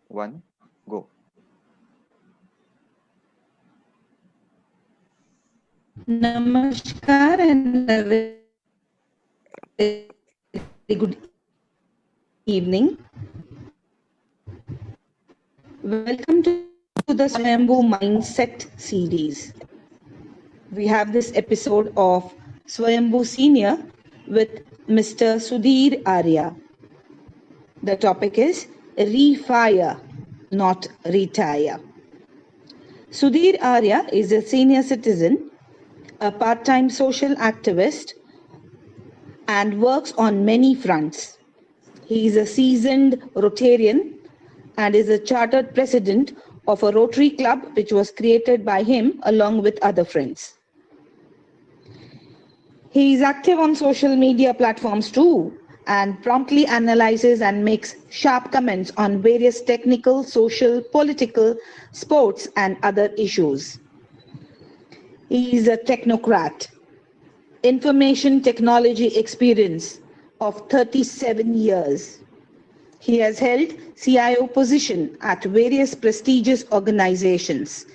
1, go. Namaskar and a very good evening. Welcome to the Swayambhu Mindset series. We have this episode of Swayambhu Senior with Mr. Sudhir Arya. The topic is Refire, not Retire. Sudhir Arya is a senior citizen, a part-time social activist, and works on many fronts. He is a seasoned Rotarian and is a chartered president of a Rotary Club which was created by him along with other friends. He is active on social media platforms too and promptly analyzes and makes sharp comments on various technical, social, political, sports and other issues. He is a technocrat. Information technology experience of 37 years. He has held CIO position at various prestigious organizations,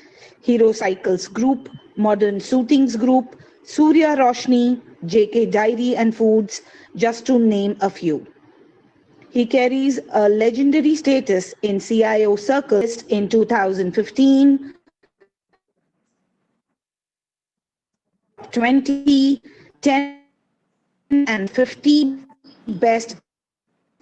Hero Cycles Group, Modern Suitings Group, Surya Roshni, JK Dairy and Foods, just to name a few. He carries a legendary status in CIO circles in 2015, top 20, 10 and 50 best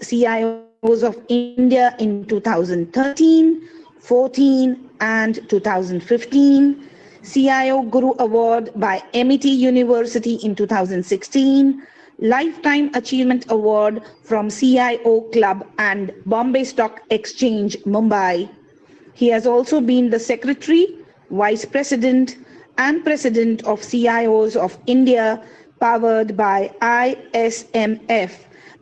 CIOs of India in 2013, 14 and 2015, CIO Guru Award by MIT University in 2016, Lifetime Achievement Award from CIO Club and Bombay Stock Exchange, Mumbai. He has also been the Secretary, Vice President and President of CIOs of India, powered by ISMF,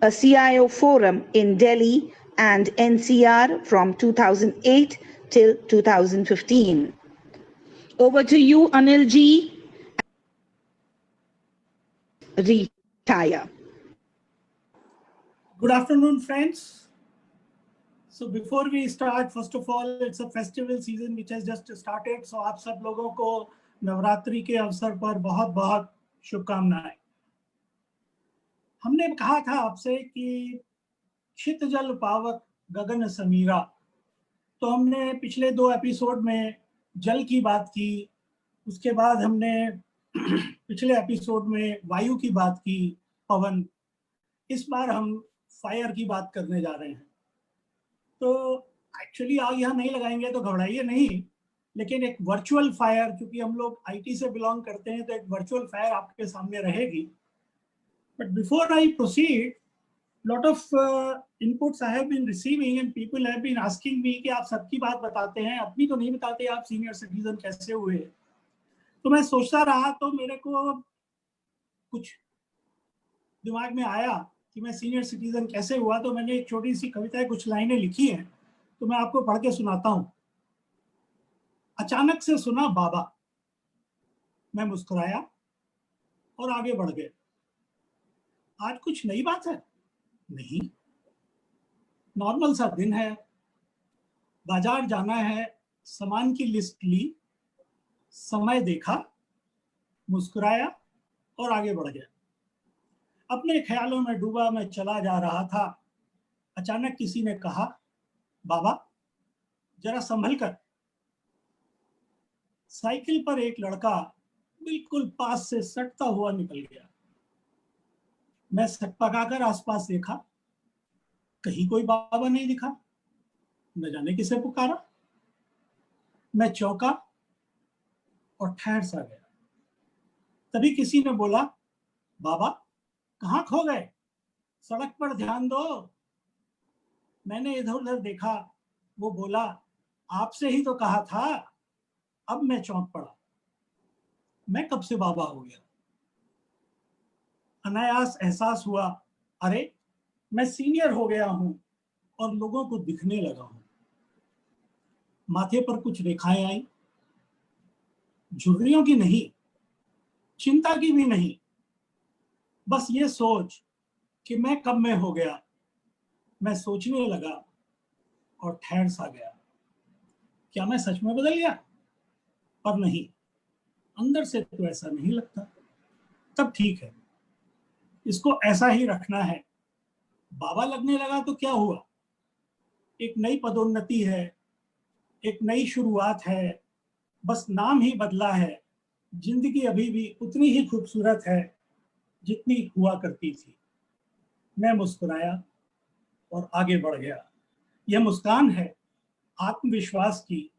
a CIO forum in Delhi and NCR from 2008 till 2015. Over to you, Anil ji. Retire. Good afternoon, friends. So before we start, first of all, it's a festival season which has just started. So आप सब लोगों को नवरात्रि के अवसर पर बहुत-बहुत शुभकामनाएं। हमने कहा था आपसे कि क्षित जल पावक गगन समीरा, तो हमने पिछले 2 एपिसोड में जल की बात की, उसके बाद हमने पिछले एपिसोड में वायु की बात की, पवन। इस बार हम फायर की बात करने जा रहे हैं। तो एक्चुअली आग यहाँ नहीं लगाएंगे तो घबराइए नहीं, लेकिन एक वर्चुअल फायर, क्योंकि हम लोग आईटी से बिलोंग करते हैं तो एक वर्चुअल फायर आपके सामने रहेगी। But before I proceed, lot of inputs I have been receiving and people have been asking me कि आप सबकी बात बताते हैं, अपनी तो नहीं बताते, आप सीनियर सिटीजन कैसे हुए। तो मैं सोचता रहा तो मेरे को कुछ दिमाग में आया कि मैं सीनियर सिटीजन कैसे हुआ, तो मैंने एक छोटी सी कविता, कुछ लाइनें लिखी हैं, तो मैं आपको पढ़ के सुनाता हूं। अचानक से सुना बाबा, मैं मुस्कुराया और आगे बढ़ गए। आज कुछ नई बात है? नहीं, नॉर्मल सा दिन है। बाजार जाना है, सामान की लिस्ट ली, समय देखा, मुस्कुराया और आगे बढ़ गया। अपने ख्यालों में डूबा मैं चला जा रहा था। अचानक किसी ने कहा, बाबा जरा संभल कर। साइकिल पर एक लड़का बिल्कुल पास से सटता हुआ निकल गया। मैं सकपकाकर आसपास देखा, कहीं कोई बाबा नहीं दिखा। न जाने किसे पुकारा। मैं चौंका और ठहर सा गया। तभी किसी ने बोला, बाबा कहाँ खो गए, सड़क पर ध्यान दो। मैंने इधर उधर देखा, वो बोला, आपसे ही तो कहा था। अब मैं चौंक पड़ा, मैं कब से बाबा हो गया। अनायास एहसास हुआ, अरे मैं सीनियर हो गया हूं और लोगों को दिखने लगा हूं। माथे पर कुछ रेखाएं आई, झुर्रियों की नहीं, चिंता की भी नहीं, बस ये सोच कि मैं कब में हो गया। मैं सोचने लगा, और ठहर सा गया। क्या मैं सच में बदल गया? पर नहीं, अंदर से तो ऐसा नहीं लगता। तब ठीक है, इसको ऐसा ही रखना है। बाबा लगने लगा तो क्या हुआ? एक नई पदोन्नति है, एक नई शुरुआत है, बस नाम ही बदला है। जिंदगी अभी भी उतनी ही खूबसूरत है जितनी हुआ करती थी। मैं मुस्कुराया और आगे बढ़ गया। यह मुस्कान है आत्मविश्वास की,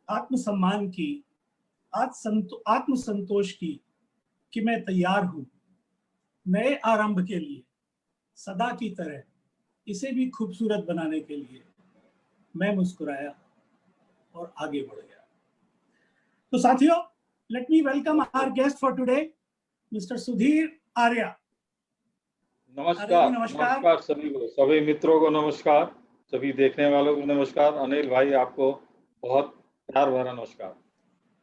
आत्मसम्मान की, आत्मसंतोष की, कि मैं तैयार हूं नए आरंभ के लिए, सदा की तरह इसे भी खूबसूरत बनाने के लिए। मैं मुस्कुराया और आगे बढ़ गया। तो साथियों, let me welcome our guest for today, mister Sudhir Arya. नमस्कार। नमस्कार सभी को, सभी मित्रों को नमस्कार, सभी देखने वालों को नमस्कार। अनिल भाई, आपको बहुत प्यार भरा नमस्कार।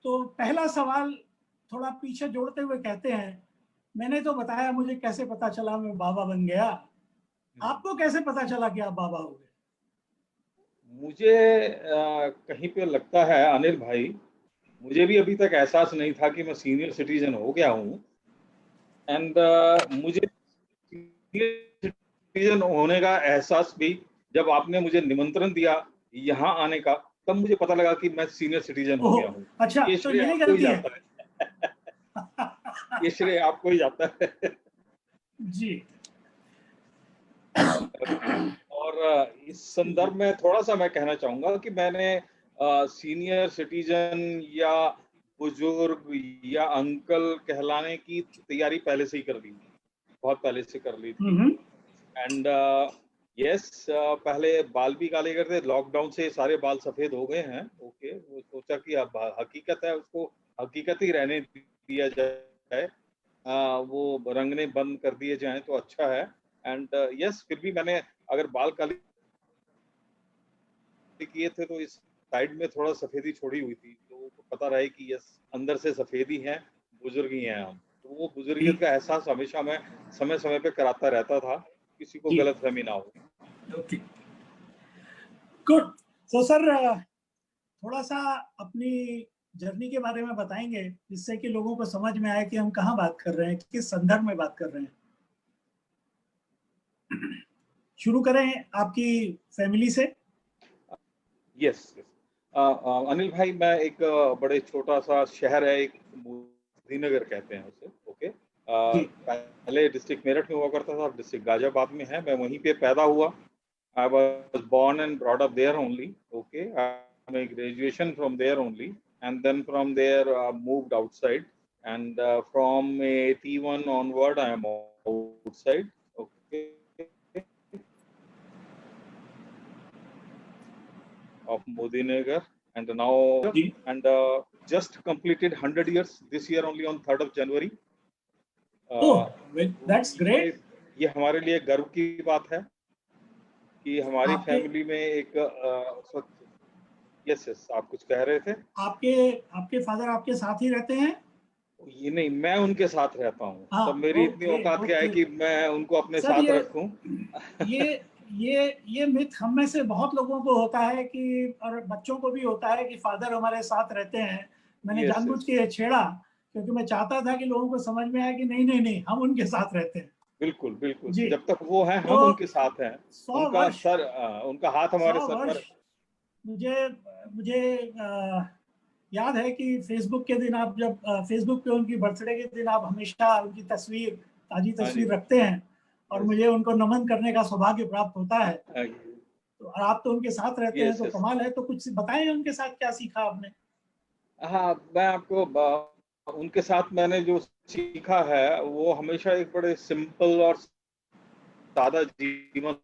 तो पहला सवाल थोड़ा पीछे जोड़ते हुए कहते हैं, मैंने तो बताया मुझे कैसे पता चला मैं बाबा बन गया, आपको कैसे पता चला कि आप बाबा हो गए? मुझे कहीं पे लगता है अनिल भाई, मुझे भी अभी तक एहसास नहीं था कि मैं सीनियर सिटीजन हो गया हूँ। एंड मुझे सीनियर सिटीजन होने का एहसास भी जब आपने मुझे निमंत्रण दिया यहाँ आने का, तब मुझे पता लगा कि मैं सीनियर सिटीजन हो गया हूँ। अच्छा, ये तो श्रेय यही आपको ही गलती है। जाता है। ये श्रेय आपको ही जाता है। जी। और इस संदर्भ में थोड़ा सा मैं कहना चाहूंगा कि मैंने सीनियर सिटीजन या बुजुर्ग या अंकल कहलाने की तैयारी पहले से ही कर ली थी, बहुत पहले से कर ली थी। एंड यस, पहले बाल भी काले करते, लॉकडाउन से सारे बाल सफेद हो गए हैं। ओके, वो सोचा कि अब हकीकत है, उसको हकीकत ही रहने दिया जाए, वो रंगने बंद कर दिए जाएं तो अच्छा है। एंड यस, फिर भी मैंने अगर बाल काले किए थे तो इस साइड में थोड़ा सफेदी छोड़ी हुई थी, तो पता रहे कि यस, अंदर से सफेदी हैं, बुजुर्ग ही हैं हम। तो वो बुजुर्गियत का एहसास हमेशा मैं समय समय पे कराता रहता था, किसी को गलतफहमी ना हो। Okay, good. सो सर, थोड़ा सा अपनी जर्नी के बारे में बताएंगे जिससे कि लोगों को समझ में आए कि हम कहाँ बात कर रहे हैं, किस संदर्भ में बात कर रहे हैं। शुरू करें आपकी फैमिली से। यस, अनिल भाई, मैं एक बड़े छोटा सा शहर है, एक मोदीनगर कहते हैं उसे। ओके, पहले डिस्ट्रिक्ट मेरठ में हुआ करता था, डिस्ट्रिक्ट गाजियाबाद में है। मैं वहीं पे पैदा हुआ। I was born and brought up there only. Okay, I made graduation from there only, and then from there moved outside. And from 81 onward, I am outside. Okay, of Modinagar, and now and just completed 100 years this year only on 3rd of January. Oh, that's great. ये हमारे लिए गर्व की बात है कि हमारी family में एक यस, आप कुछ कह रहे थे? आपके फादर आपके साथ ही रहते हैं? ये नहीं, मैं उनके साथ रहता हूँ। तब मेरी इतनी औकात क्या है कि मैं उनको अपने साथ रखूं। ये मिथ हम में से बहुत लोगों को होता है कि, और बच्चों को भी होता है कि फादर हमारे साथ रहते हैं। मैंने जानबूझ के छेड़ा क्योंकि मैं चाहता था कि लोगों को समझ में आए कि नहीं नहीं नहीं, हम उनके साथ रहते हैं। बिल्कुल बिल्कुल, जब तक वो हैं हम उनके साथ हैं। उनका सर, उनका हाथ हमारे सर पर। मुझे याद है कि फेसबुक के दिन आप जब फेसबुक पे उनकी बर्थडे के दिन आप हमेशा उनकी तस्वीर, ताजी तस्वीर रखते हैं और मुझे उनको नमन करने का सौभाग्य प्राप्त होता है। तो आप तो उनके साथ रहते हैं, तो कमाल है। तो कुछ बताएं उनके साथ क्या सीखा आपने? हाँ, मैं आपको उनके साथ मैंने जो सीखा है वो हमेशा एक बड़े सिंपल और सादा जीवन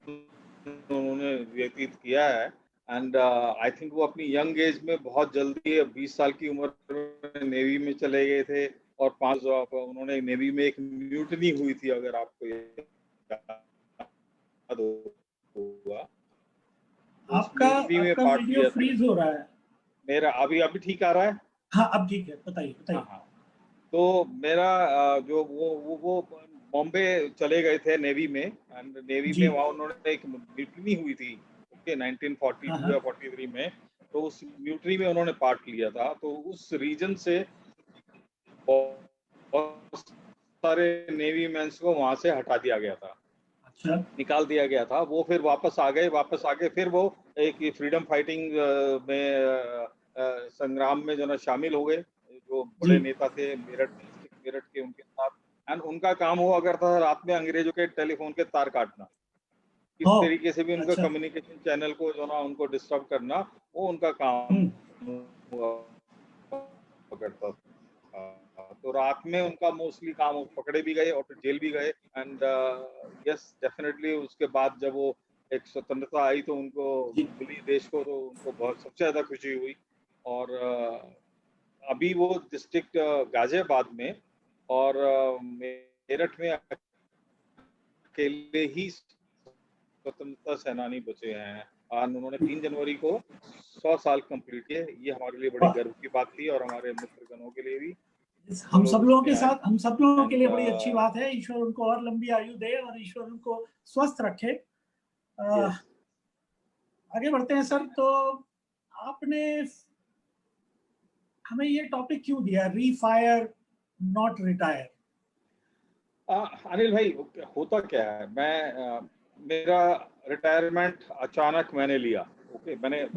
उन्होंने व्यतीत किया है। एंड आई थिंक वो अपनी यंग एज में बहुत जल्दी 20 साल की उम्र में नेवी में चले गए थे, और उन्होंने नेवी में एक म्यूटनी हुई थी, अगर आपको याद होगा। आपका वीडियो फ्रीज हो रहा है। मेरा अभी ठीक आ रहा है? हाँ, अब ठीक है, बताइए बताइए। हाँ, तो मेरा जो वो बॉम्बे चले गए थे नेवी में, एंड नेवी में वहाँ उन्होंने एक म्यूटनी हुई थी। के 1942 हाँ। या 43 में, तो उस म्यूटनी में उन्होंने पार्ट लिया था। तो उस रीजन से बहुत सारे नेवी मेंस को वहां से हटा दिया गया था, अच्छा। निकाल दिया गया था। वो फिर वापस आ गए, फिर वो एक फ्रीडम फाइटिंग में संग्राम में जो ना शामिल हो गए। जो बड़े जी। नेता थे मेरठ के, उनके साथ, एंड उनका काम हुआ करता था रात में अंग्रेजों के टेलीफोन के तार काटना, किस हो। तरीके से भी उनका अच्छा। कम्युनिकेशन चैनल को जो ना उनको डिस्टर्ब करना, वो उनका काम हुआ करता था। तो रात में उनका मोस्टली काम, वो पकड़े भी गए और फिर जेल भी गए। एंड यस, डेफिनेटली उसके बाद जब वो एक स्वतंत्रता आई तो उनको जी। मिली देश को, तो उनको बहुत सबसे ज्यादा खुशी हुई। और अभी वो डिस्ट्रिक्ट गाजियाबाद में और मेरठ में अकेले ही स्वतंत्रता सेनानी बचे हैं। और उन्होंने 3 जनवरी को 100 साल कंप्लीट किए। ये हमारे लिए बड़ी वाह। गर्व की बात थी और हमारे मित्रगणों के लिए भी, हम जो लोग सब लोगों उसमें के आए। साथ, हम सब लोगों के एंड लिए बड़ी अच्छी बात है। ईश्वर उनको और लंबी आयु दे और ईश्वर उनको स्वस्थ रखे। आगे बढ़ते हैं सर। तो आपने हमें ये टॉपिक क्यों दिया, रीफायर नॉट रिटायर? अनिल भाई, होता क्या है, मेरा रिटायरमेंट अचानक मैंने लिया। ओके, मैंने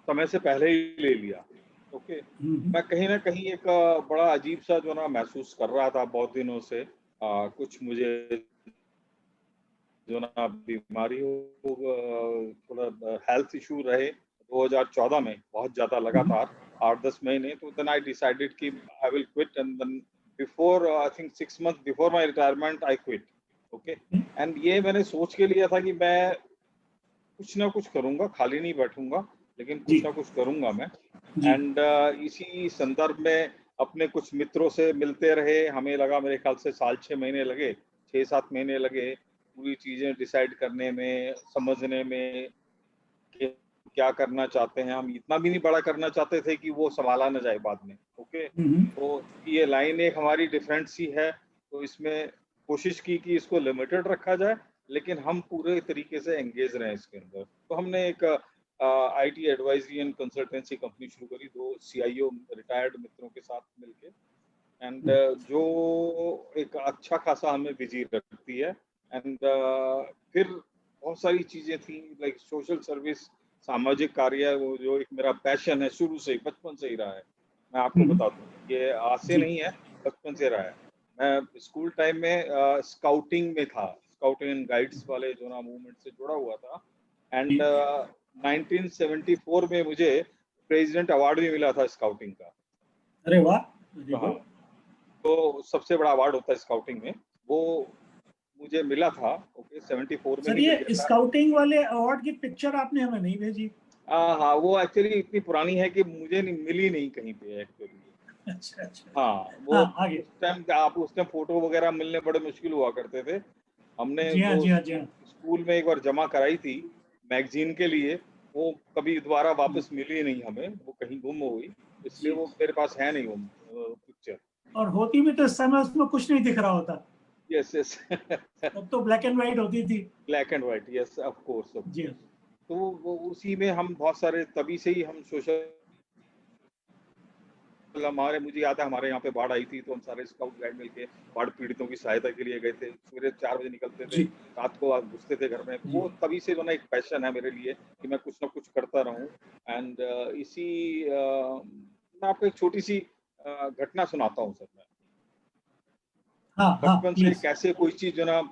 समय से पहले ही ले लिया। ओके, मैं कहीं ना कहीं एक बड़ा अजीब सा जो ना महसूस कर रहा था बहुत दिनों से। कुछ मुझे जो ना बीमारी हो, थोड़ा हेल्थ इशू रहे 2014 में बहुत ज्यादा लगातार 8-10 महीने। तो देन आई डिसाइडेड कि I will quit, and then before I think 6 months before my retirement I quit. Okay, and ये मैंने सोच के लिया था कि मैं कुछ ना कुछ करूंगा, खाली नहीं बैठूंगा, लेकिन कुछ ना कुछ करूंगा मैं। एंड इसी संदर्भ में अपने कुछ मित्रों से मिलते रहे। हमें लगा, मेरे ख्याल से 6 महीने लगे, 6-7 महीने लगे पूरी चीजें डिसाइड करने में, समझने में कि क्या करना चाहते हैं। हम इतना भी नहीं बड़ा करना चाहते थे कि वो संभाला ना जाए बाद में। ओके, तो ये लाइन एक हमारी डिफरेंट सी है, तो इसमें कोशिश की कि इसको लिमिटेड रखा जाए, लेकिन हम पूरे तरीके से एंगेज रहे इसके अंदर। तो हमने एक IT advisory and consultancy company शुरू करी, 2 CIO रिटायर्ड मित्रों के साथ मिलके। एंड जो एक अच्छा खासा हमें बिजी रखती है। एंड फिर बहुत सारी चीजें थी, लाइक सोशल सर्विस, सामाजिक कार्य, वो जो एक मेरा पैशन है, शुरू से ही, बचपन से ही रहा है। मैं आपको बता दूं, ये आज से नहीं है, बचपन से रहा है। मैं स्कूल टाइम में स्काउटिंग में था, स्काउटिंग एंड गाइड्स वाले जो ना मूवमेंट से जुड़ा हुआ था। एंड 1974 में मुझे प्रेसिडेंट अवार्ड भी मिला था स्काउटिंग का। अरे वाह। हाँ, तो सबसे बड़ा अवार्ड होता है स्काउटिंग में, वो मुझे मिला था। ओके, 74 में सर ही मिल ये गया था। स्काउटिंग वाले अवार्ड की पिक्चर आपने हमें नहीं भेजी? हाँ, वो एक्चुअली इतनी पुरानी है कि मुझे नहीं मिली, नहीं कहीं पे एक्चुअली। अच्छा अच्छा। हाँ, वो आगे। उस टाइम फोटो वगैरह मिलने बड़े मुश्किल हुआ करते थे। हमने जी हाँ, वो जी हाँ, जी हाँ। स्कूल में एक बार जमा कराई थी मैगजीन के लिए, वो कभी दोबारा वापस मिली नहीं हमें, वो कहीं गुम हो गई, इसलिए वो मेरे पास है नहीं वो पिक्चर। और होती भी तो इस समय उसमें कुछ नहीं दिख रहा होता। यस यस, तब तो ब्लैक एंड व्हाइट होती थी। Black and white, yes of course. जी हाँ। तो वो उसी में हम बहुत सारे, तभी से ही हम सोशल, मुझे याद है हमारे यहाँ पे बाढ़ आई थी, तो हम सारे स्काउट गाइड मिलके बाढ़ पीड़ितों की सहायता के लिए गए थे। सवेरे 4 बजे निकलते थे, रात को घुसते थे घर में। तो वो तभी से जो ना एक पैशन है मेरे लिए कि मैं कुछ ना कुछ करता रहूं। एंड इसी मैं आपको एक छोटी सी घटना सुनाता हूँ सर। मैं बचपन से कैसे कोई चीज जो ना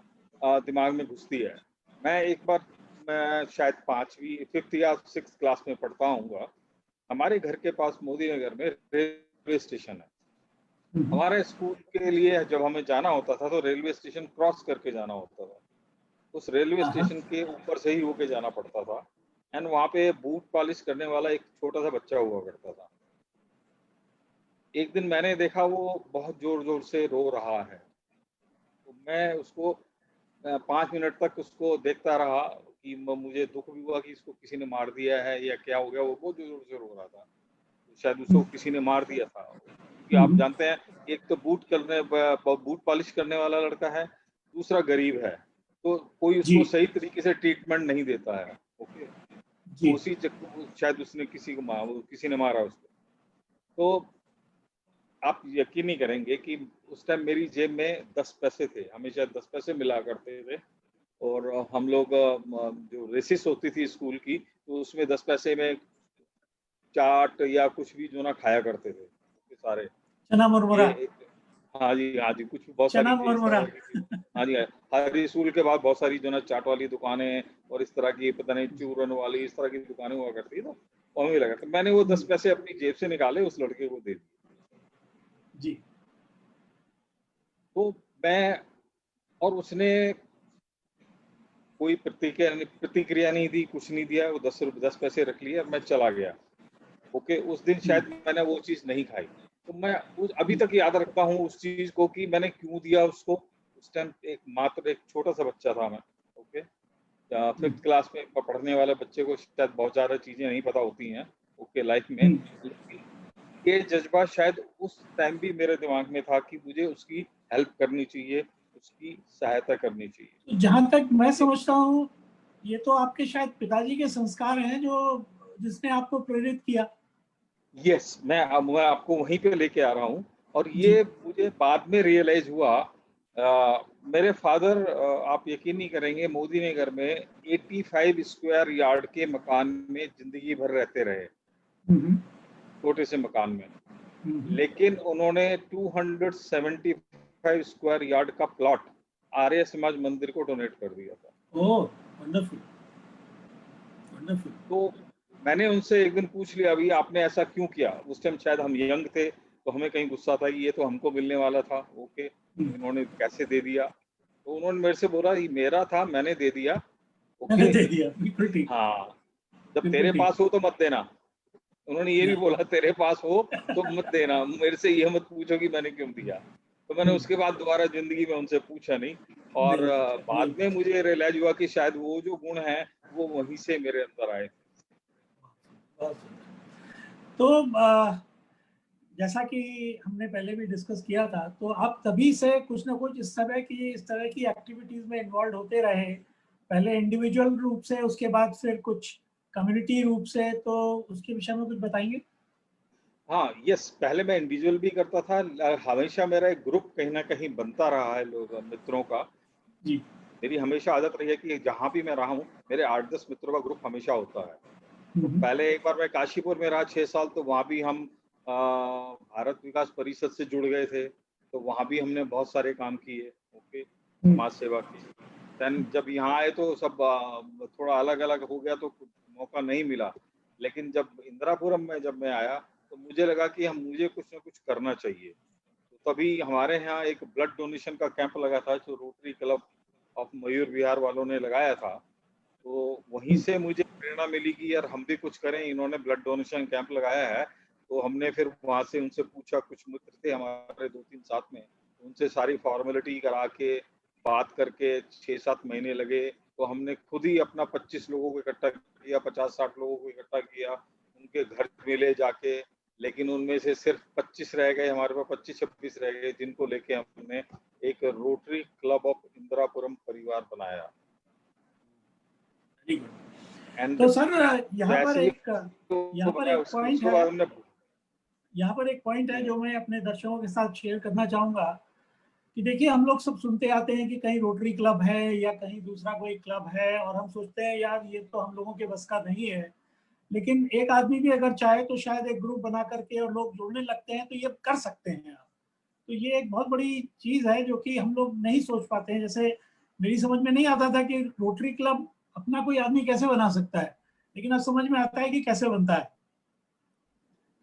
दिमाग में घुसती है। मैं एक बार, मैं शायद 5th या 6th क्लास में पढ़ता हूँ, हमारे घर के पास मोदी नगर में रेलवे स्टेशन है। हमारे स्कूल के लिए जब हमें जाना होता था तो रेलवे स्टेशन क्रॉस करके जाना होता था। उस रेलवे स्टेशन के ऊपर से ही होके जाना पड़ता था। एंड वहाँ पे बूट पॉलिश करने वाला एक छोटा सा बच्चा हुआ करता था। एक दिन मैंने देखा वो बहुत जोर जोर से रो रहा है, तो मैं उसको 5 मिनट तक उसको देखता रहा कि मुझे दुख भी हुआ कि इसको किसी ने मार दिया है या क्या हो गया। वो बहुत जोर से रो रहा था, शायद उसको किसी ने मार दिया था। क्योंकि आप जानते हैं, एक तो बूट पॉलिश करने वाला लड़का है, दूसरा गरीब है, तो कोई उसको सही तरीके से ट्रीटमेंट नहीं देता है। ओके, जी उसी शायद उसने किसी ने मारा उसको। तो आप यकीन नहीं करेंगे कि उस टाइम मेरी जेब में 10 पैसे थे, हमेशा 10 पैसे मिला करते थे। और हम लोग जो रेसिस होती थी स्कूल की, तो उसमें 10 पैसे में चाट या कुछ भी जो ना खाया करते थे, ये सारे। चना ये मुरमुरा। एक हाँ जी, कुछ बहुत सारी चना चीज़ इस मुरमुरा। तरह की थी। हाँ जी, हर स्कूल के बाद बहुत सारी जो ना चाट वाली दुकानें और इस तरह की पता नहीं चूरन वाली इस तरह की दुकानें हुआ करती, तो वहाँ भी लगा। तो मैंने वो 10 पैसे अपनी जेब से निकाले उस लड़के को दे दिए। जी तो मैं और उसने कोई प्रतिक्रिया नहीं दी, कुछ नहीं दिया, वो 10 पैसे रख लिए और मैं चला गया। ओके, उस दिन शायद मैंने वो चीज़ नहीं खाई। तो मैं अभी तक याद रखता हूँ उस चीज़ को कि मैंने क्यों दिया उसको। उस टाइम मात्र एक छोटा-सा बच्चा था मैं, ओके। 5th क्लास में पढ़ने वाले बच्चे को शायद बहुत ज़्यादा चीज़ें नहीं पता होती हैं, ओके, लाइफ़ में। लेकिन ये जज़्बा शायद उस टाइम भी मेरे दिमाग में था कि मुझे उसकी हेल्प करनी चाहिए, उसकी सहायता करनी चाहिए। तो जहाँ तक मैं समझता हूँ, ये तो आपके शायद पिताजी के संस्कार हैं जो जिसने आपको प्रेरित किया। यस, मैं आपको वहीं पे लेके आ रहा हूँ और जी ये मुझे बाद में रियलाइज़ हुआ। मेरे फादर, आप यकीन नहीं करेंगे, मोदी नगर में 85 स्क्वायर यार्ड के मकान में ज़िंदगी भर रहते रहे, छोटे से मकान में। लेकिन उन्होंने 275 स्क्वायर यार्ड का प्लॉट आर्य समाज मंदिर को डोनेट कर दिया था। ओह वंडरफुल वंडरफुल। तो मैंने उनसे एक दिन पूछ लिया, अभी आपने ऐसा क्यों किया? उस टाइम शायद हम यंग थे, तो हमें कहीं गुस्सा था कि ये तो हमको मिलने वाला था, ओके, इन्होंने कैसे दे दिया? तो उन्होंने मेरे से बोला, ये मेरा था, मैंने दे दिया, मैंने ओके। दे दिया, बिल्कुल ठीक। हाँ, जब बिल्कुल तेरे ठीक। पास हो तो मत देना। उन्होंने ये भी बोला, तेरे पास हो तो मत देना, मेरे से ये मत पूछो कि मैंने क्यों दिया। तो मैंने उसके बाद दोबारा ज़िंदगी में उनसे पूछा नहीं और नहीं पूछा, नहीं बाद में मुझे रियलाइज़ हुआ कि शायद वो जो गुण हैं, वो वहीं से मेरे अंदर आए थे। बहुत सुंदर। तो जैसा कि हमने पहले भी डिस्कस किया था, तो आप तभी से कुछ ना कुछ इस तरह की एक्टिविटीज में इन्वॉल्व होते रहे, पहले इंडिविजुअल रूप से, उसके बाद फिर कुछ कम्युनिटी रूप से, तो उसके विषय में कुछ बताएंगे? हाँ, यस, पहले मैं इंडिविजुअल भी करता था। हमेशा मेरा एक ग्रुप कहीं न कहीं बनता रहा है मित्रों का। जी मेरी हमेशा आदत रही है कि जहाँ भी मैं रहा हूँ, मेरे 8-10 मित्रों का ग्रुप हमेशा होता है। तो पहले एक बार मैं काशीपुर में रहा 6 साल, तो वहाँ भी हम भारत विकास परिषद से जुड़ गए थे। तो वहाँ भी हमने बहुत सारे काम किए, ओके, समाज सेवा की। देन जब यहाँ आए तो सब थोड़ा अलग-अलग हो गया तो मौका नहीं मिला। लेकिन जब इंदिरापुरम में जब मैं आया, तो मुझे लगा कि मुझे कुछ न कुछ करना चाहिए। तो तभी हमारे यहाँ एक ब्लड डोनेशन का कैंप लगा था, जो rotary club of Mayur Vihar वालों ने लगाया था। तो वहीं से मुझे प्रेरणा मिली कि यार हम भी कुछ करें, इन्होंने ब्लड डोनेशन कैंप लगाया है। तो हमने फिर वहाँ से उनसे पूछा, कुछ मित्र थे हमारे 2-3 साथ में, उनसे सारी फॉर्मेलिटी करा के, बात करके 6-7 महीने लगे। तो हमने खुद ही अपना 25 लोगों को इकट्ठा किया, 50-60 लोगों को इकट्ठा किया, उनके घर मिले जाके, लेकिन उनमें से सिर्फ 25 रह गए, हमारे पास 25-26 रह गए, जिनको लेके हमने एक रोटरी क्लब ऑफ इंदिरापुरम परिवार बनाया। Very good. एंड तो सर जैसे ही यहाँ वो पर बनाया एक पॉइंट उसके है, बाद हमने यहाँ पर एक पॉइंट है जो मैं अपने दर्शकों के साथ शेयर करना चाहूंगा कि देखिए, हम लोग सब सुनते आते हैं कि कहीं रोटरी क्लब है या कहीं दूसरा कोई क्लब है, और हम सोचते हैं यार ये तो हम लोगों के बस का नहीं है। लेकिन एक आदमी भी अगर चाहे तो शायद एक ग्रुप बना करके और लोग जुड़ने लगते हैं तो ये कर सकते हैं आप। तो ये एक बहुत बड़ी चीज है जो कि हम लोग नहीं सोच पाते हैं। जैसे मेरी समझ में नहीं आता था कि रोटरी क्लब अपना कोई आदमी कैसे बना सकता है, लेकिन अब समझ में आता है कि कैसे बनता है।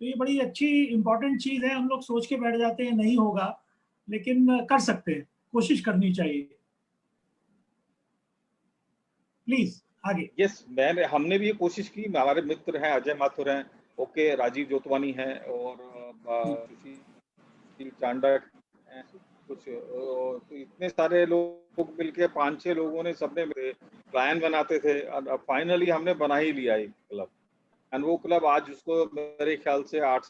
तो ये बड़ी अच्छी इंपॉर्टेंट चीज है। हम लोग सोच के बैठ जाते हैं नहीं होगा, लेकिन कर सकते हैं, कोशिश करनी चाहिए। प्लीज आगे। यस, हमने भी ये कोशिश की। हमारे मित्र हैं, अजय माथुर हैं, ओके, राजीव जोतवानी हैं और सुशील चांडा हैं, कुछ तो इतने सारे लोग मिलके 5-6 लोगों ने सबने प्लान बनाते थे और फाइनली हमने बना ही लिया एक क्लब। एंड वो क्लब आज उसको मेरे ख्याल से 8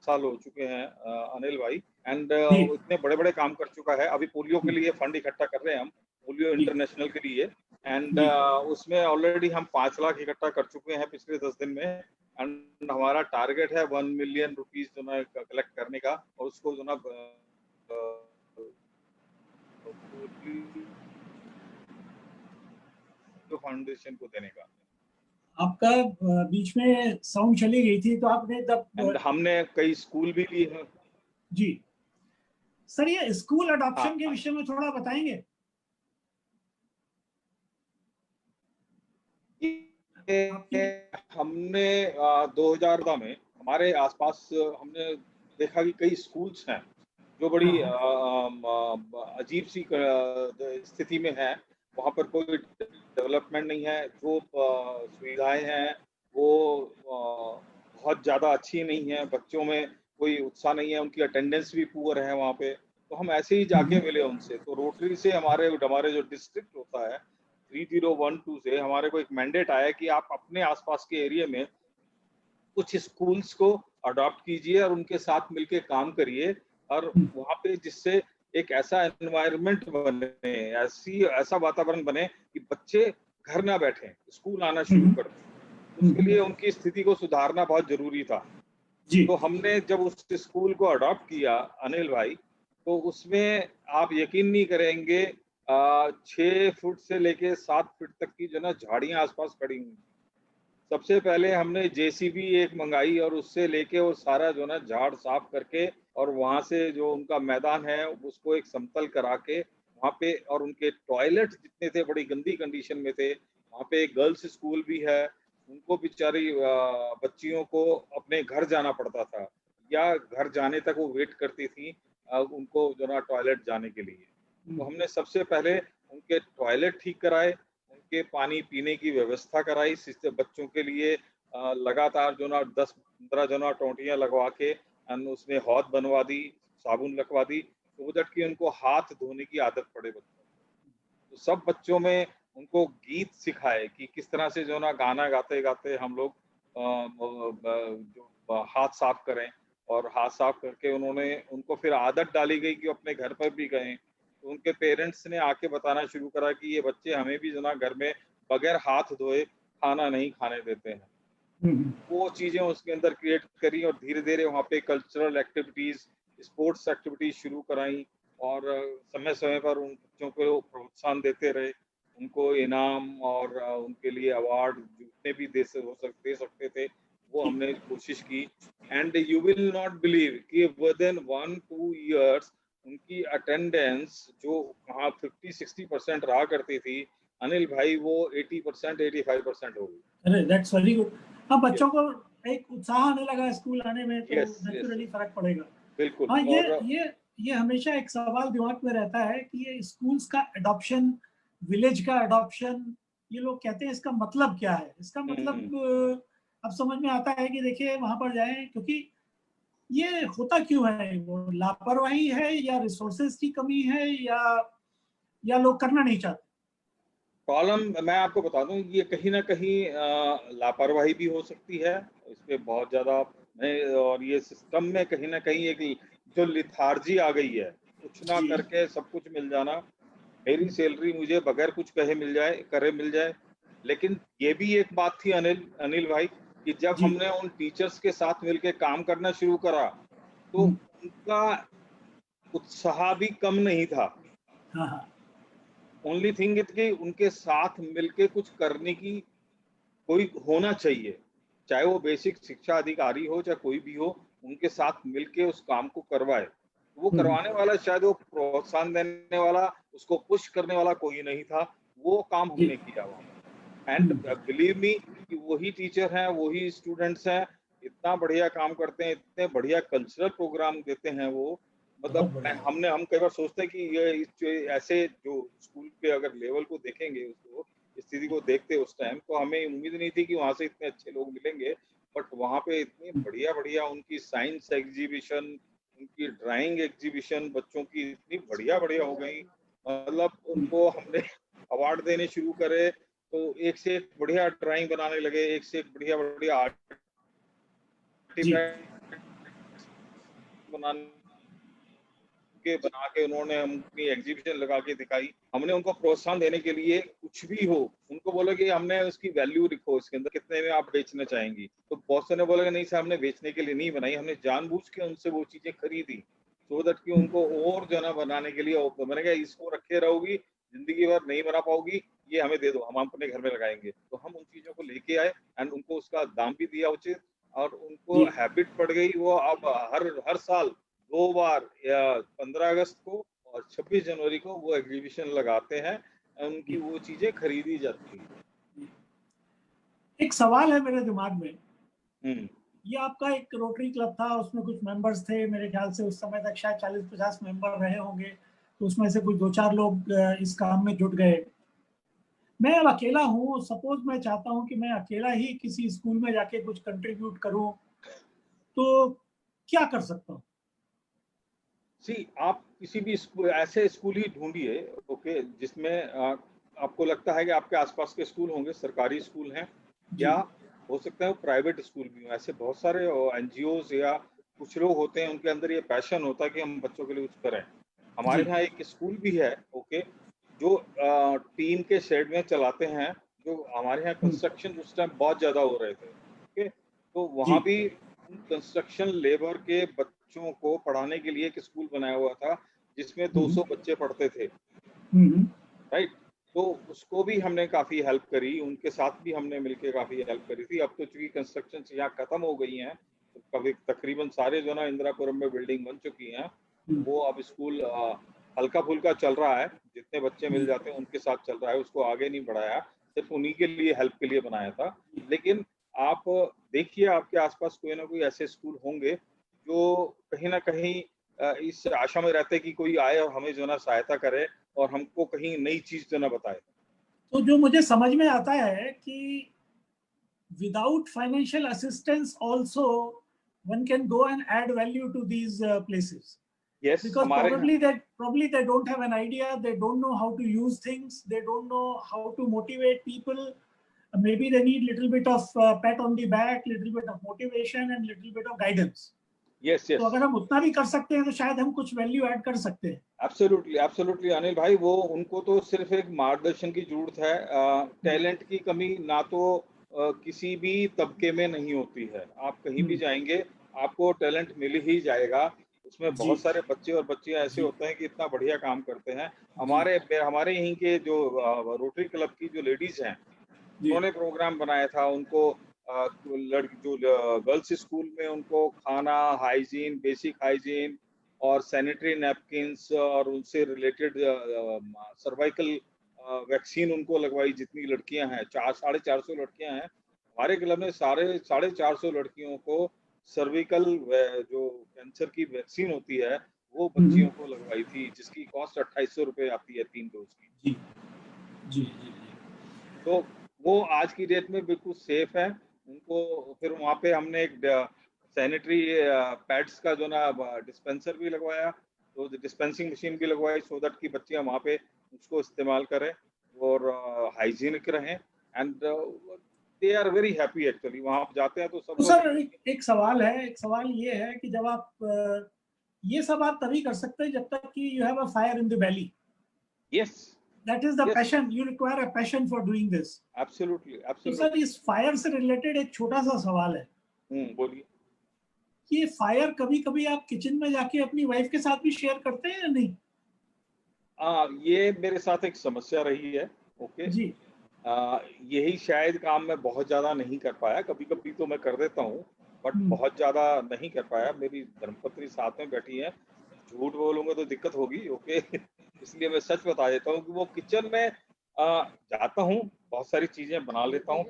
साल हो चुके हैं, अनिल भाई। एंड जी इतने बड़े-बड़े काम कर चुका है। अभी पोलियो के लिए फंड इकट्ठा कर रहे हैं हम। पोलियो इंटरनेशनल के लिए। एंड उसमें ऑलरेडी हम 5 लाख इकट्ठा कर चुके हैं पिछले 10 दिन में। एंड हमारा टारगेट है 1 मिलियन रुपीस जो ना कलेक्ट करने का, और उसको जो ना फाउंडेशन को देने का। आपका बीच में साउंड चली गई थी, तो आपने एंड हमने कई स्कूल भी लिए हैं। जी सर, ये स्कूल अडॉप्शन के विषय में थोड़ा बताएंगे? हमने 2014 में हमारे आसपास हमने देखा कि कई स्कूल्स हैं जो बड़ी अजीब सी स्थिति में है। वहाँ पर कोई डेवलपमेंट नहीं है, जो सुविधाएं हैं वो बहुत ज़्यादा अच्छी नहीं है, बच्चों में कोई उत्साह नहीं है, उनकी अटेंडेंस भी पुअर है वहाँ पे। तो हम ऐसे ही जाके मिले उनसे। तो रोटरी से हमारे जो डिस्ट्रिक्ट होता है 3012 से हमारे को एक मैंडेट आया कि आप अपने आसपास के एरिया में कुछ स्कूल्स को अडॉप्ट कीजिए और उनके साथ मिलके काम करिए, और वहाँ पे जिससे एक ऐसा एनवायरनमेंट बने, ऐसा वातावरण बने कि बच्चे घर ना बैठे, स्कूल आना शुरू कर दें। उसके लिए उनकी स्थिति को सुधारना बहुत जरूरी था। तो हमने जब उस स्कूल को अडॉप्ट किया अनिल भाई, तो उसमें आप यकीन नहीं करेंगे 6 फुट से लेके 7 फुट तक की जो ना झाड़ियां आसपास खड़ी हुई। सबसे पहले हमने जेसीबी एक मंगाई और उससे लेके और सारा जो ना झाड़ साफ करके, और वहां से जो उनका मैदान है उसको एक समतल करा के वहां पे, और उनके टॉयलेट जितने थे बड़ी गंदी कंडीशन में थे। वहां पे एक गर्ल्स स्कूल भी है, उनको बेचारी बच्चियों को अपने घर जाना पड़ता था, या घर जाने तक वो वेट करती थी उनको जो ना टॉयलेट जाने के लिए। तो हमने सबसे पहले उनके टॉयलेट ठीक कराए, उनके पानी पीने की व्यवस्था कराई, जिससे बच्चों के लिए लगातार जो ना 10-15 जो ना टोंटियां लगवा के उसमें हौद बनवा दी, साबुन लगवा दी, तो दैट कि उनको हाथ धोने की आदत पड़े बच्चों। तो सब बच्चों में उनको गीत सिखाए कि किस तरह से जो ना गाना गाते गाते हम लोग जो हाथ साफ करें, और हाथ साफ करके उन्होंने उनको फिर आदत डाली गई कि अपने घर पर भी गए। तो उनके पेरेंट्स ने आके बताना शुरू करा कि ये बच्चे हमें भी जो ना घर में बगैर हाथ धोए खाना नहीं खाने देते हैं। वो चीजें उसके अंदर क्रिएट करी, और धीरे धीरे वहाँ पे कल्चरल एक्टिविटीज, स्पोर्ट्स एक्टिविटीज शुरू कराई, और समय समय पर उन बच्चों को प्रोत्साहन देते रहे, उनको इनाम और उनके लिए अवार्ड जितने भी दे सकते थे वो हमने कोशिश की। And you will not believe कि विद इन 1-2 ईयर्स उनकी अटेंडेंस जो वहाँ 50-60% रहा करती थी अनिल भाई, वो 80% 85% हो गई। अरे दैट्स वेरी गुड। हाँ, बच्चों को एक उत्साह आने लगा स्कूल आने में, तो नेचुरली फर्क पड़ेगा। बिल्कुल। हाँ, ये हमेशा एक सवाल दिमाग में रहता है कि ये स्कूल्स का अडॉप्शन, विलेज का अडॉप्शन, ये लोग कहते हैं, इसका मतलब क्या है? इसका मतलब अब समझ में आता है कि देखिए वहां पर जाएं, क्योंकि ये होता क्यों है? वो लापरवाही है, या रिसोर्सेज की कमी है, या लोग करना नहीं चाहते? प्रॉब्लम मैं आपको बता दूं, ये कहीं ना कहीं लापरवाही भी हो सकती है इस पे बहुत ज्यादा, और ये सिस्टम में कहीं ना कहीं एक जो लिथार्जी आ गई है, कुछ ना करके सब कुछ मिल जाना, मेरी सैलरी मुझे बगैर कुछ कहे मिल जाए। लेकिन ये भी एक बात थी अनिल भाई, कि जब हमने उन टीचर्स के साथ मिलके काम करना शुरू करा तो उनका उत्साह भी कम नहीं था। ओनली थिंग इट कि उनके साथ मिलके कुछ करने की कोई होना चाहिए, चाहे वो बेसिक शिक्षा अधिकारी हो चाहे कोई भी हो, उनके साथ मिलके उस काम को करवाए। वो करवाने वाला, शायद वो प्रोत्साहन देने वाला, उसको पुश करने वाला कोई नहीं था। वो काम हमने किया वहाँ पर। एंड बिलीव मी कि वही टीचर हैं, वही स्टूडेंट्स हैं, इतना बढ़िया काम करते हैं, इतने बढ़िया कल्चरल प्रोग्राम देते हैं वो। मतलब हम कई बार सोचते हैं कि ये ऐसे जो स्कूल के अगर लेवल को देखेंगे, उसको स्थिति को देखते उस टाइम, तो हमें उम्मीद नहीं थी कि वहां से इतने अच्छे लोग मिलेंगे। बट वहां पे इतनी बढ़िया बढ़िया उनकी साइंस एग्जीबिशन, उनकी ड्राइंग एग्जीबिशन बच्चों की इतनी बढ़िया बढ़िया हो गई। मतलब उनको हमने अवार्ड देने शुरू करे तो एक से एक बढ़िया ड्राइंग बनाने लगे, एक से एक बढ़िया बढ़िया आर्ट बना के उन्होंने अपनी एग्जीबिशन लगा के दिखाई। हमने उनको प्रोत्साहन देने के लिए कुछ भी हो, उनको बोला कि हमने उसकी वैल्यू लिखो, इसके अंदर कितने में आप बेचना चाहेंगी। तो बहुत से ने बोला कि नहीं सर, हमने बेचने के लिए नहीं बनाई, हमने जानबूझ के उनसे वो चीजें खरीदी, सो दैट कि उनको और जो है ना बनाने के लिए। मैंने कहा इसको रखे रहोगी, जिंदगी भर नहीं बना पाओगी, ये हमें दे दो, हम अपने घर में लगाएंगे। तो हम उन चीजों को लेके आए एंड उनको उसका दाम भी दिया उचित, और उनको जी। हैबिट पड़ गई। वो अब हर साल 2 बार, या 15 अगस्त को और 26 जनवरी को वो एग्जीबिशन लगाते हैं, उनकी वो चीजें खरीदी जाती हैं। एक सवाल है मेरे दिमाग में, हम्म, ये आपका एक रोटरी क्लब था, उसमें कुछ मेंबर्स थे, मेरे ख्याल से उस समय तक शायद 40-50 मेंबर रहे होंगे, तो उसमें से कुछ 2-4 लोग इस काम में जुट गए। मैं अब अकेला हूँ, सपोज मैं चाहता हूँ कि मैं अकेला ही किसी स्कूल में जाके कुछ कंट्रीब्यूट करूँ, तो क्या कर सकता हूँ? आप किसी भी स्कूल, ऐसे स्कूल ही ढूंढिए, ओके, जिसमें आपको लगता है कि आपके आसपास के स्कूल होंगे, सरकारी स्कूल हैं, जी। या हो सकता है वो प्राइवेट स्कूल भी हो। ऐसे बहुत सारे एनजीओज या कुछ लोग होते हैं, उनके अंदर ये पैशन होता है कि हम बच्चों के लिए कुछ करें। हमारे जी। यहाँ एक स्कूल भी है, ओके, जो टीन के शेड में चलाते हैं। जो हमारे यहाँ कंस्ट्रक्शन उस टाइम बहुत ज्यादा हो रहे थे, ओके, तो वहाँ जी। भी उन कंस्ट्रक्शन लेबर के बच्चों को पढ़ाने के लिए एक स्कूल बनाया हुआ था, जिसमें 200 बच्चे पढ़ते थे, राइट। तो उसको भी हमने काफी हेल्प करी, उनके साथ भी हमने मिलके काफी हेल्प करी थी। अब तो चूंकि कंस्ट्रक्शन यहाँ खत्म हो गई हैं, तो कभी तकरीबन सारे जो ना इंदिरापुरम में बिल्डिंग बन चुकी हैं, तो वो अब स्कूल हल्का फुल्का चल रहा है, जितने बच्चे मिल जाते हैं उनके साथ चल रहा है, उसको आगे नहीं बढ़ाया, सिर्फ उन्हीं के लिए हेल्प के लिए बनाया था। लेकिन आप देखिए, आपके आसपास कोई ना कोई ऐसे स्कूल होंगे जो कहीं ना कहीं इस आशा में रहते हैं कि कोई आए और हमें जो ना सहायता करे और हमको कहीं नई चीज जो ना बताए। तो जो मुझे समझ में आता है कि without financial assistance also one can go and add value to these places, yes, because हमारे probably they don't have an idea, they don't know how to use things, they don't know how to motivate people. Maybe they need little bit of pat on the back, little bit of motivation and little bit of guidance. Yes तो yes, अगर हम उतना भी कर सकते हैं तो शायद हम कुछ वैल्यू ऐड कर सकते हैं। एब्सोल्युटली एब्सोल्युटली अनिल भाई, वो उनको तो सिर्फ एक मार्गदर्शन की जरूरत है। टैलेंट की कमी ना तो किसी भी तबके में नहीं होती है। आप कहीं भी जाएंगे, आपको टैलेंट मिल ही जाएगा। उसमें जी। बहुत सारे बच्चे और बच्चियां ऐसे जी। होते हैं कि इतना बढ़िया काम करते हैं। जी। हमारे यहीं के जो रोटरी क्लब की जो लेडीज हैं, जी। उन्होंने प्रोग्राम बनाया था। उनको लड़की जो गर्ल्स स्कूल में उनको खाना, हाइजीन, बेसिक हाइजीन और सैनिटरी नैपकिन्स और उनसे रिलेटेड सर्वाइकल वैक्सीन उनको लगवाई। जितनी लड़कियां हैं, 450 लड़कियां हैं हमारे क्लब में, 450 लड़कियों को सर्विकल जो कैंसर की वैक्सीन होती है वो बच्चियों को लगवाई थी, जिसकी कॉस्ट 2800 रुपए आती है 3 डोज की। जी। जी। जी। तो वो आज की डेट में बिल्कुल सेफ है। उनको फिर वहाँ पे हमने एक सैनिटरी पैड्स का जो ना डिस्पेंसर भी लगवाया, तो डिस्पेंसिंग मशीन भी लगवाई, सो दैट की बच्चियां वहाँ पे उसको इस्तेमाल करें और हाइजीनिक रहें। And they are very happy actually. वहाँ आप जाते हैं तो सब तो लोग। सर एक सवाल है, एक सवाल ये है कि जब आप ये सब आप तभी कर सकते हैं जब तक कि you have a fire in the belly. Yes that is the yes, passion, you require a passion for doing this. Absolutely तो सर एब्सोल्युटली। इस फायर से रिलेटेड एक छोटा सा सवाल है, बोलिए। ये फायर कभी कभी आप किचन में जाके अपनी वाइफ के साथ भी शेयर करते हैं या नहीं? ये मेरे साथ एक समस्या रही है, ओके। जी। यही शायद काम मैं बहुत ज्यादा नहीं कर पाया। कभी कभी तो मैं कर देता हूँ, बट बहुत ज्यादा नहीं कर पाया। मेरी धर्मपत्नी साथ में बैठी है, झूठ बोलूंगा तो दिक्कत होगी, ओके। इसलिए मैं सच बता देता हूँ कि वो किचन में जाता हूँ, बहुत सारी चीजें बना लेता हूँ,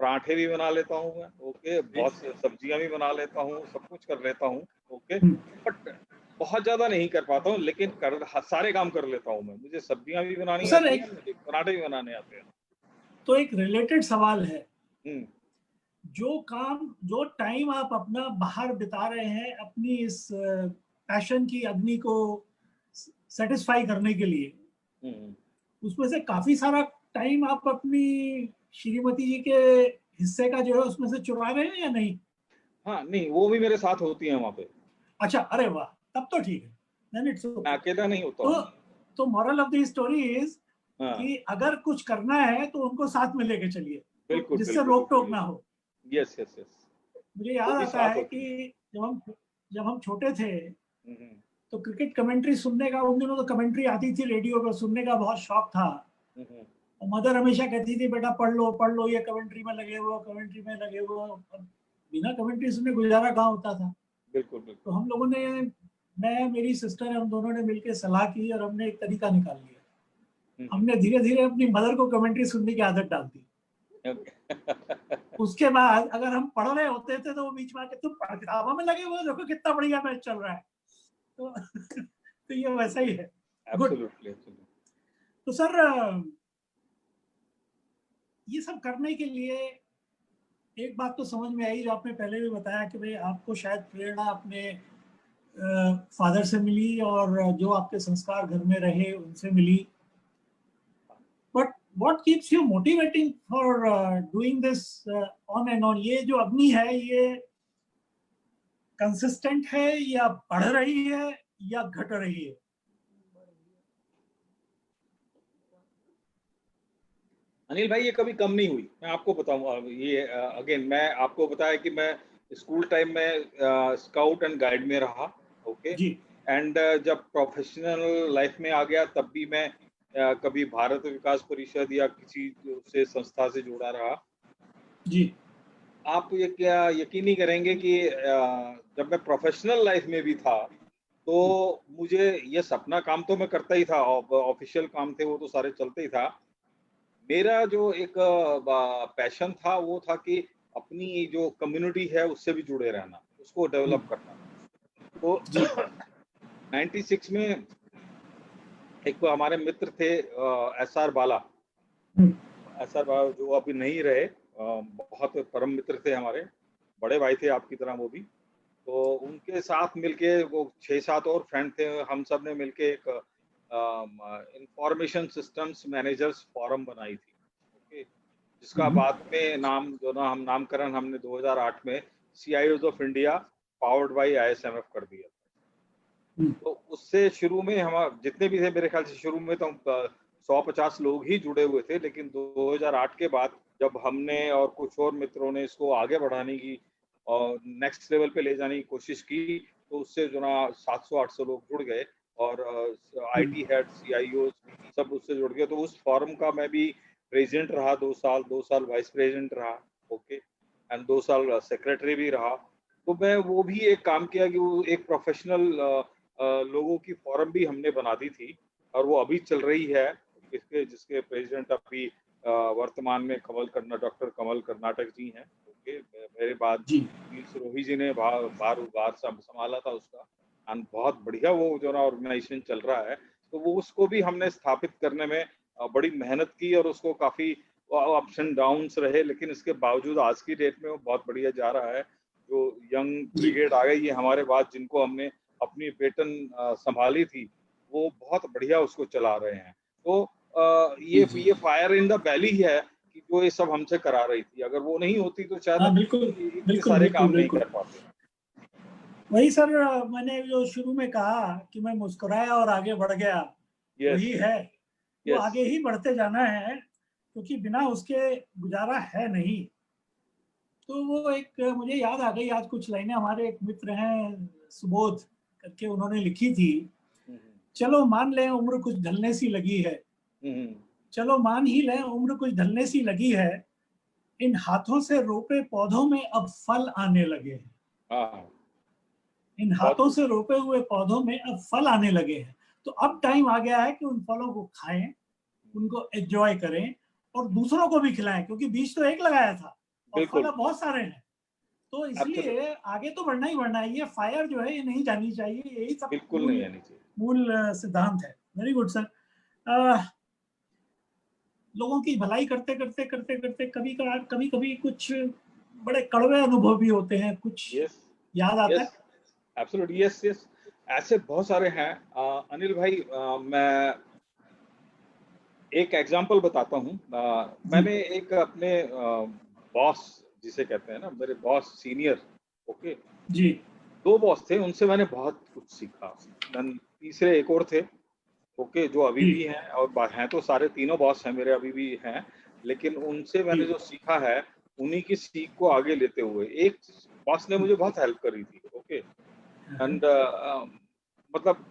पराठे भी बना लेता हूँ मैं, ओके, बहुत सब्जियां भी बना लेता हूँ, सब कुछ कर लेता हूँ, ओके। बट बहुत ज्यादा नहीं कर पाता हूँ, लेकिन सारे काम कर लेता हूँ मैं। मुझे सब्जियां भी तो बनानी सर आती एक, हैं, मुझे पराठे भी बनाने आते हैं। तो एक रिलेटेड सवाल है, हम्म, जो काम, जो टाइम आप अपना बाहर बिता रहे हैं अपनी इस पैशन की अग्नि को सेटिस्फाई करने के लिए, हम्म। उसमें से काफी सारा टाइम आप अपनी श्रीमती जी के हिस्से का जो है उसमें से चुरा रहे हैं या नहीं? हाँ, नहीं, वो भी मेरे साथ होती हैं वहाँ पे। अच्छा, अरे वाह, तब तो ठीक है, देन इट्स मैं ओके। अकेला नहीं होता तो हूँ। तो moral of the story is हाँ, कि अगर कुछ करना है तो उनको साथ में लेके चलिए, बिल्कुल जिससे बिल्कुल रोक टोक बिल्कुल। ना हो। यस यस यस, मुझे वो याद भी आता साथ है होती है। कि जब हम छोटे थे हम्म, तो क्रिकेट कमेंट्री सुनने का, उन दिनों तो कमेंट्री आती थी रेडियो पर, सुनने का बहुत शौक था। हम्म, और मदर हमेशा कहती थी बेटा पढ़ लो, ये कमेंट्री में लगे हुए, कमेंट्री में लगे हुए। और बिना कमेंट्री सुने गुजारा कहाँ होता था। बिल्कुल तो बिल्कुल। हम लोगों ने, मैं मेरी सिस्टर, हम दोनों ने मिलकर सलाह की और हमने एक तरीका निकाल लिया। हमने धीरे धीरे अपनी मदर को कमेंट्री सुनने की आदत डाल दी। उसके बाद अगर हम पढ़ रहे होते थे तो वो बीच में आके तुम किताबों में लगे हुए, देखो कितना बढ़िया मैच चल रहा है। तो तो ये वैसा ही है। गुड। Absolutely absolutely. तो सर, ये सब करने के लिए एक बात तो समझ में आई, जो आपने पहले भी बताया कि भाई आपको शायद प्रेरणा अपने फादर से मिली और जो आपके संस्कार घर में रहे उनसे मिली। But what keeps you motivating for doing this on and on? ये जो अग्नि है, ये कंसिस्टेंट है या बढ़ रही है या घट रही है? अनिल भाई, ये कभी कम नहीं हुई। मैं आपको बताऊंगा ये, अगेन मैं आपको बताया कि मैं स्कूल टाइम में स्काउट एंड गाइड में रहा। ओके। जी एंड जब प्रोफेशनल लाइफ में आ गया तब भी मैं कभी भारत विकास परिषद या किसी से संस्था से जुड़ा रहा। जी आप ये क्या यकीन नहीं करेंगे कि जब मैं प्रोफेशनल लाइफ में भी था तो मुझे ये सपना काम तो मैं करता ही था, ऑफिशियल काम थे वो तो सारे चलते ही था। मेरा जो एक पैशन था वो था कि अपनी जो कम्युनिटी है उससे भी जुड़े रहना, उसको डेवलप करना। तो जी 96 में एक हमारे मित्र थे, एसआर बाला। एसआर बाला जो अभी नहीं रहे, बहुत परम मित्र थे हमारे, बड़े भाई थे आपकी तरह वो भी। तो उनके साथ मिलके वो 6-7 और फ्रेंड थे, हम सब ने मिलके एक इंफॉर्मेशन सिस्टम्स मैनेजर्स फोरम बनाई थी। ओके। जिसका बाद में नाम जो ना हम नामकरण हमने 2008 में CIOs of India powered by ISMF कर दिया। तो उससे शुरू में हम जितने भी थे, मेरे ख्याल से शुरू में तो 150 लोग ही जुड़े हुए थे, लेकिन 2008 के बाद जब हमने और कुछ और मित्रों ने इसको आगे बढ़ाने की और नेक्स्ट लेवल पे ले जाने की कोशिश की, तो उससे जो ना 700-800 लोग जुड़ गए और IT हेड, CIO सब उससे जुड़ गए। तो उस फॉरम का मैं भी प्रेसिडेंट रहा 2 साल, 2 साल वाइस प्रेसिडेंट रहा। ओके। एंड 2 साल सेक्रेटरी भी रहा। तो मैं वो भी एक काम किया कि वो एक प्रोफेशनल लोगों की फोरम भी हमने बना दी थी और वो अभी चल रही है, जिसके प्रेसिडेंट अभी वर्तमान में डॉक्टर कमल कर्नाटक जी हैं। ओके। मेरे बाद जी सुनील सिरोही जी ने बार संभाला था उसका। एंड बहुत बढ़िया वो जो ना ऑर्गेनाइजेशन चल रहा है। तो वो उसको भी हमने स्थापित करने में बड़ी मेहनत की और उसको काफी अप्स एंड डाउन्स रहे, लेकिन इसके बावजूद आज की डेट में वो बहुत बढ़िया जा रहा है। जो यंग जी ब्रिगेड आ गई है हमारे बाद, जिनको हमने अपनी बेटन संभाली थी, वो बहुत बढ़िया उसको चला रहे हैं। तो जी ये फायर इन द वैली है कि जो ये सब हमसे करा रही थी। अगर वो नहीं होती तो शायद हाँ हम बिल्कुल इतने बिल्कुल सारे बिल्कुल काम नहीं बिल्कुल। कर पाते। वही सर, मैंने जो शुरू में कहा कि मैं मुस्कुराया और आगे बढ़ गया, यस वही है। वो यस। आगे ही बढ़ते जाना है, क्योंकि बिना उसके गुजारा है नहीं। तो वो एक मुझे याद आ गई आज कुछ लाइनें, हमारे एक मित्र हैं सुबोध करके, उन्होंने लिखी थी। चलो मान लें उम्र कुछ ढलने सी लगी है, चलो मान ही लें उम्र कुछ ढलने सी लगी है, इन हाथों से रोपे पौधों में अब फल आने लगे हैं। हाँ, इन बहुत हाथों खूब। से रोपे हुए पौधों में अब फल आने लगे हैं। तो अब टाइम आ गया है कि उन फलों को खाएं, उनको एंजॉय करें और दूसरों को भी खिलाएं, क्योंकि बीज तो एक लगाया था और फल बिल्कुल। अब बहुत सारे हैं। तो एब्सोल्युटली। इसलिए आगे तो बढ़ना ही बढ़ना है। ये फायर जो है ये नहीं जानी चाहिए, यही सब बिल्कुल नहीं आनी चाहिए। मूल सिद्धांत है। Very good sir. लोगों की भलाई करते करते करते करते कभी कभी कुछ बड़े कड़वे अनुभव भी होते हैं, कुछ यस याद आता यस है? एब्सोल्युटली। Yes yes. ऐसे बहुत सारे हैं। अनिल भाई, मैं एक एग्जांपल बताता हूँ। जी मैंने एक अपने बॉस, जिसे कहते हैं ना मेरे बॉस सीनियर, ओके, जी 2 बॉस थे, उनसे मैंने बहुत कुछ सीखा। तीसरे एक और थे, ओके, जो अभी भी हैं, और हैं तो सारे तीनों बॉस हैं मेरे, अभी भी हैं, लेकिन उनसे मैंने जो सीखा है उन्हीं की सीख को आगे लेते हुए, एक बॉस ने मुझे बहुत हेल्प करी थी, ओके, एंड मतलब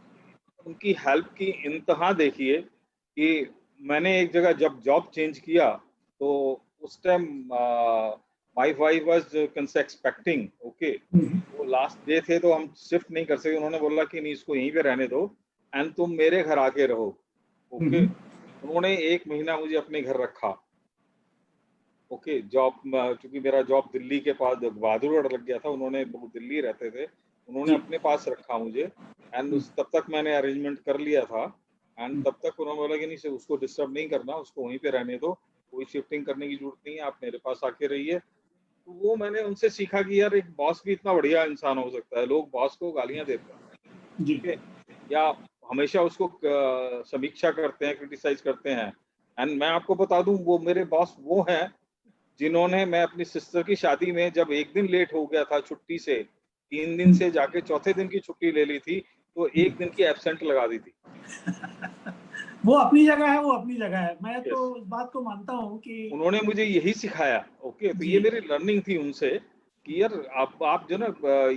उनकी हेल्प की इंतहा देखिए कि मैंने एक जगह जब जॉब चेंज किया तो उस time my wife was expecting, okay, वो लास्ट डे थे तो हम शिफ्ट नहीं कर सके, उन्होंने बोला कि नहीं इसको यहीं पे रहने दो एंड तुम मेरे घर आके रहो, ओके। उन्होंने 1 महीना मुझे अपने घर रखा, ओके, जॉब, क्योंकि मेरा जॉब दिल्ली के पास बहादुरगढ़ लग गया था, उन्होंने, वो दिल्ली रहते थे, उन्होंने अपने पास रखा मुझे एंड उस तब तक मैंने अरेंजमेंट कर लिया था एंड तब तक उन्होंने बोला कि नहीं उसको डिस्टर्ब नहीं करना, उसको वहीं पे रहने दो, कोई शिफ्टिंग करने की जरूरत नहीं है, आप मेरे पास आके रहिए। तो वो मैंने उनसे सीखा कि यार एक बॉस भी इतना बढ़िया इंसान हो सकता है, लोग बॉस को गालियां देते हैं, जी, ओके, या हमेशा उसको समीक्षा करते हैं, क्रिटिसाइज करते हैं, एंड मैं आपको बता दूं वो मेरे बॉस वो हैं जिन्होंने, मैं अपनी सिस्टर की शादी में जब 1 दिन लेट हो गया था छुट्टी से, 3 दिन से जाके चौथे दिन की छुट्टी ले ली थी, तो 1 दिन की एब्सेंट लगा दी थी। वो अपनी जगह है, वो अपनी जगह है, मैं तो यस, इस बात को मानता हूँ कि उन्होंने मुझे यही सिखाया, ओके, तो जी, ये मेरी लर्निंग थी उनसे कि यार आप जो ना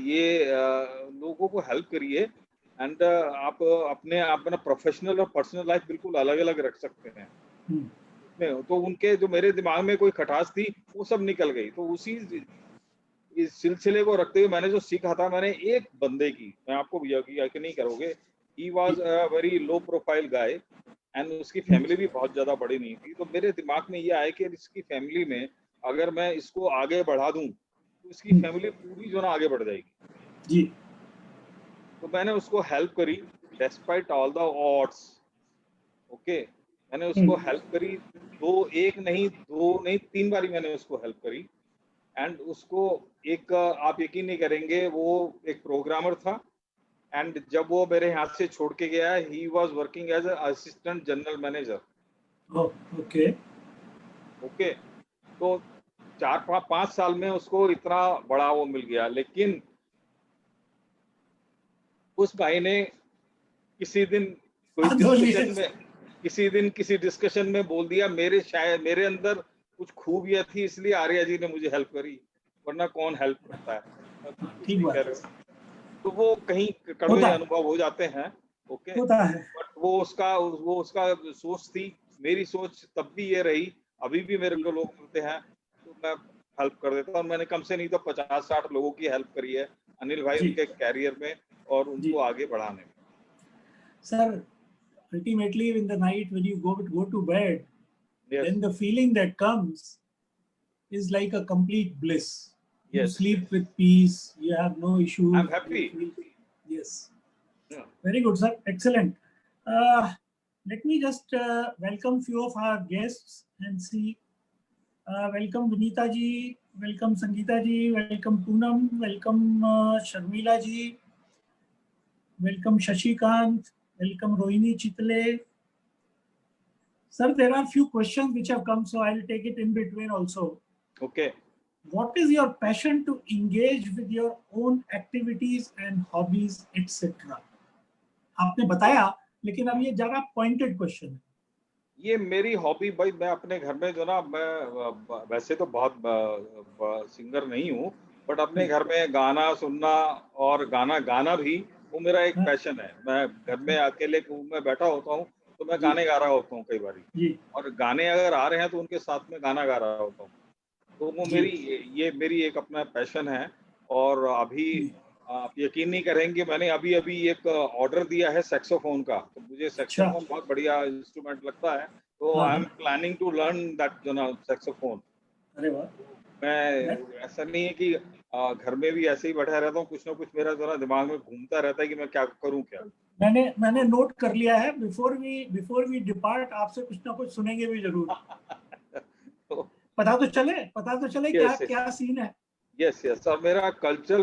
ये लोगों को हेल्प करिए एंड आप अपने आप ना प्रोफेशनल और पर्सनल लाइफ बिल्कुल अलग-अलग रख सकते हैं। नहीं, तो उनके जो मेरे दिमाग में कोई खटास थी, वो सब निकल गई। तो उसी इस सिलसिले को रखते हुए मैंने जो सीखा था, मैंने एक बंदे की, मैं आपको यकीन नहीं करोगे, he was a very low profile guy and उसकी फैमिली भी बहुत ज़्यादा बड़ी नहीं थी। तो मेरे दिमाग में ये आया कि इसकी फैमिली में अगर मैं इसको आगे बढ़ा दूँ, तो इसकी फैमिली पूरी जो है ना आगे बढ़ जाएगी। जी, तो मैंने उसको हेल्प करी despite all the odds, okay. मैंने उसको हेल्प करी, 1 नहीं, 2 नहीं, 3 बारी मैंने उसको हेल्प करी एंड उसको एक आप यकीन नहीं करेंगे, वो एक प्रोग्रामर था एंड जब वो मेरे यहाँ से छोड़ के गया, he was working as a assistant general manager, okay, okay. तो 5 साल में उसको इतना बड़ा वो मिल गया, लेकिन उस भाई ने किसी दिन कोई हद हो डिस्कशन लिए, में किसी डिस्कशन में बोल दिया, शायद मेरे अंदर कुछ खूबियां थी इसलिए आर्या जी ने मुझे हेल्प करी, वरना कौन हेल्प करता है। बिल्कुल ठीक सही कह बात, रहे हो। तो वो कहीं कड़वे होता है, अनुभव हो जाते हैं, ओके, होता है, बट वो उसका सोच थी। मेरी सोच तब भी ये रही, अभी भी मेरे को लोग मिलते हैं तो मैं हेल्प कर देता हूँ, और मैंने कम से नहीं तो 50-60 लोगों की हेल्प करी है अनिल भाई जी, उनके कैरियर में और जी, उनको आगे बढ़ाने में। Sir, ultimately in the night when you go to bed, yes, then the feeling that comes is like a complete bliss. You yes, sleep yes, with peace, you have no I issues, am you happy. feel, yes. Very good, sir. Excellent. Let me just welcome few of our guests and see. Welcome Vinita ji, welcome Sangeeta ji, welcome Poonam, welcome Sharmila ji, welcome Shashikant, welcome Rohini Chitle. Sir, there are few questions which have come, so I'll take it in between also. Okay, What is your passion to engage with your own activities and hobbies, etc.? आपने बताया, लेकिन अब ये जरा pointed question है। ये मेरी hobby भाई, मैं अपने घर में जो ना, मैं वैसे तो बहुत सिंगर नहीं हूँ, बट अपने घर में गाना सुनना और गाना गाना भी वो मेरा एक हाँ, पैशन है। मैं घर में अकेले में बैठा होता हूँ तो मैं जी, गाने गा रहा होता हूँ कई बारी, जी, और गाने अगर आ रहे हैं तो उनके साथ में गाना गा रहा होता हूँ। तो वो जी, ये मेरी एक अपना पैशन है। और अभी जी, आप यकीन नहीं करेंगे, मैंने अभी-अभी एक ऑर्डर दिया है सैक्सोफ़ोन का, तो मुझे अच्छा, सैक्सोफ़ोन बहुत बढ़िया इंस्ट्रूमेंट लगता है, तो हाँ, आई एम हाँ, प्लानिंग टू लर्न दैट जो ना सैक्सोफ़ोन। अरे वाह, मैं मैं ऐसा नहीं है कि घर में भी ऐसे ही बैठा रहता हूँ, कुछ ना कुछ मेरा जो ना दिमाग में घूमता रहता है कि मैं क्या करूँ क्या? मैंने नोट कर लिया है, बिफोर वी डिपार्ट आपसे कुछ ना कुछ सुनेंगे भी जरूर। तो पता तो चले क्या यस, यस। क्या सीन है। यस, यस, और मेरा कल्चरल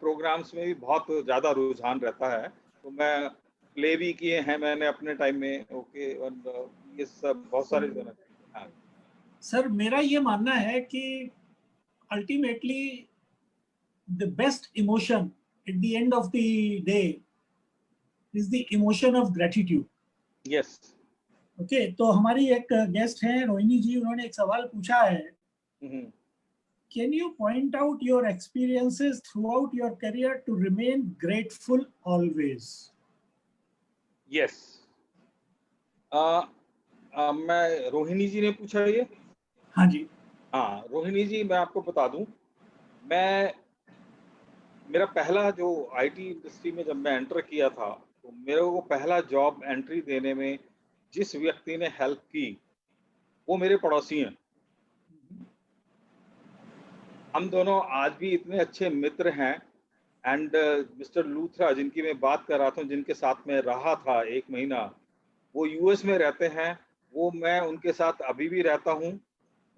प्रोग्राम्स में भी बहुत ज़्यादा रुझान रहता है। तो मैं प्ले भी किए हैं मैंने अपने टाइम में, ओके, और ये सब बहुत सारे जो है ना, हाँ, सर, मेरा ये मानना है कि ultimately the best emotion at the end of the day is the emotion of gratitude. Yes. Okay, तो हमारी एक गेस्ट है रोहिणी जी, उन्होंने एक सवाल पूछा है, can you point out your experiences throughout your career to remain grateful always? Yes. मैं रोहिणी जी ने पूछा ये? हाँ जी। हाँ, रोहिणी जी, मैं आपको बता दूं, मेरा पहला जो आईटी इंडस्ट्री में जब मैं एंटर किया था, तो मेरे को पहला जॉब एंट्री देने में जिस व्यक्ति ने हेल्प की, वो मेरे पड़ोसी हैं। हम दोनों आज भी इतने अच्छे मित्र हैं। एंड मिस्टर लूथरा, जिनकी मैं बात कर रहा था, जिनके साथ मैं रहा था 1 महीना, वो यूएस में रहते हैं। वो मैं उनके साथ अभी भी रहता हूँ,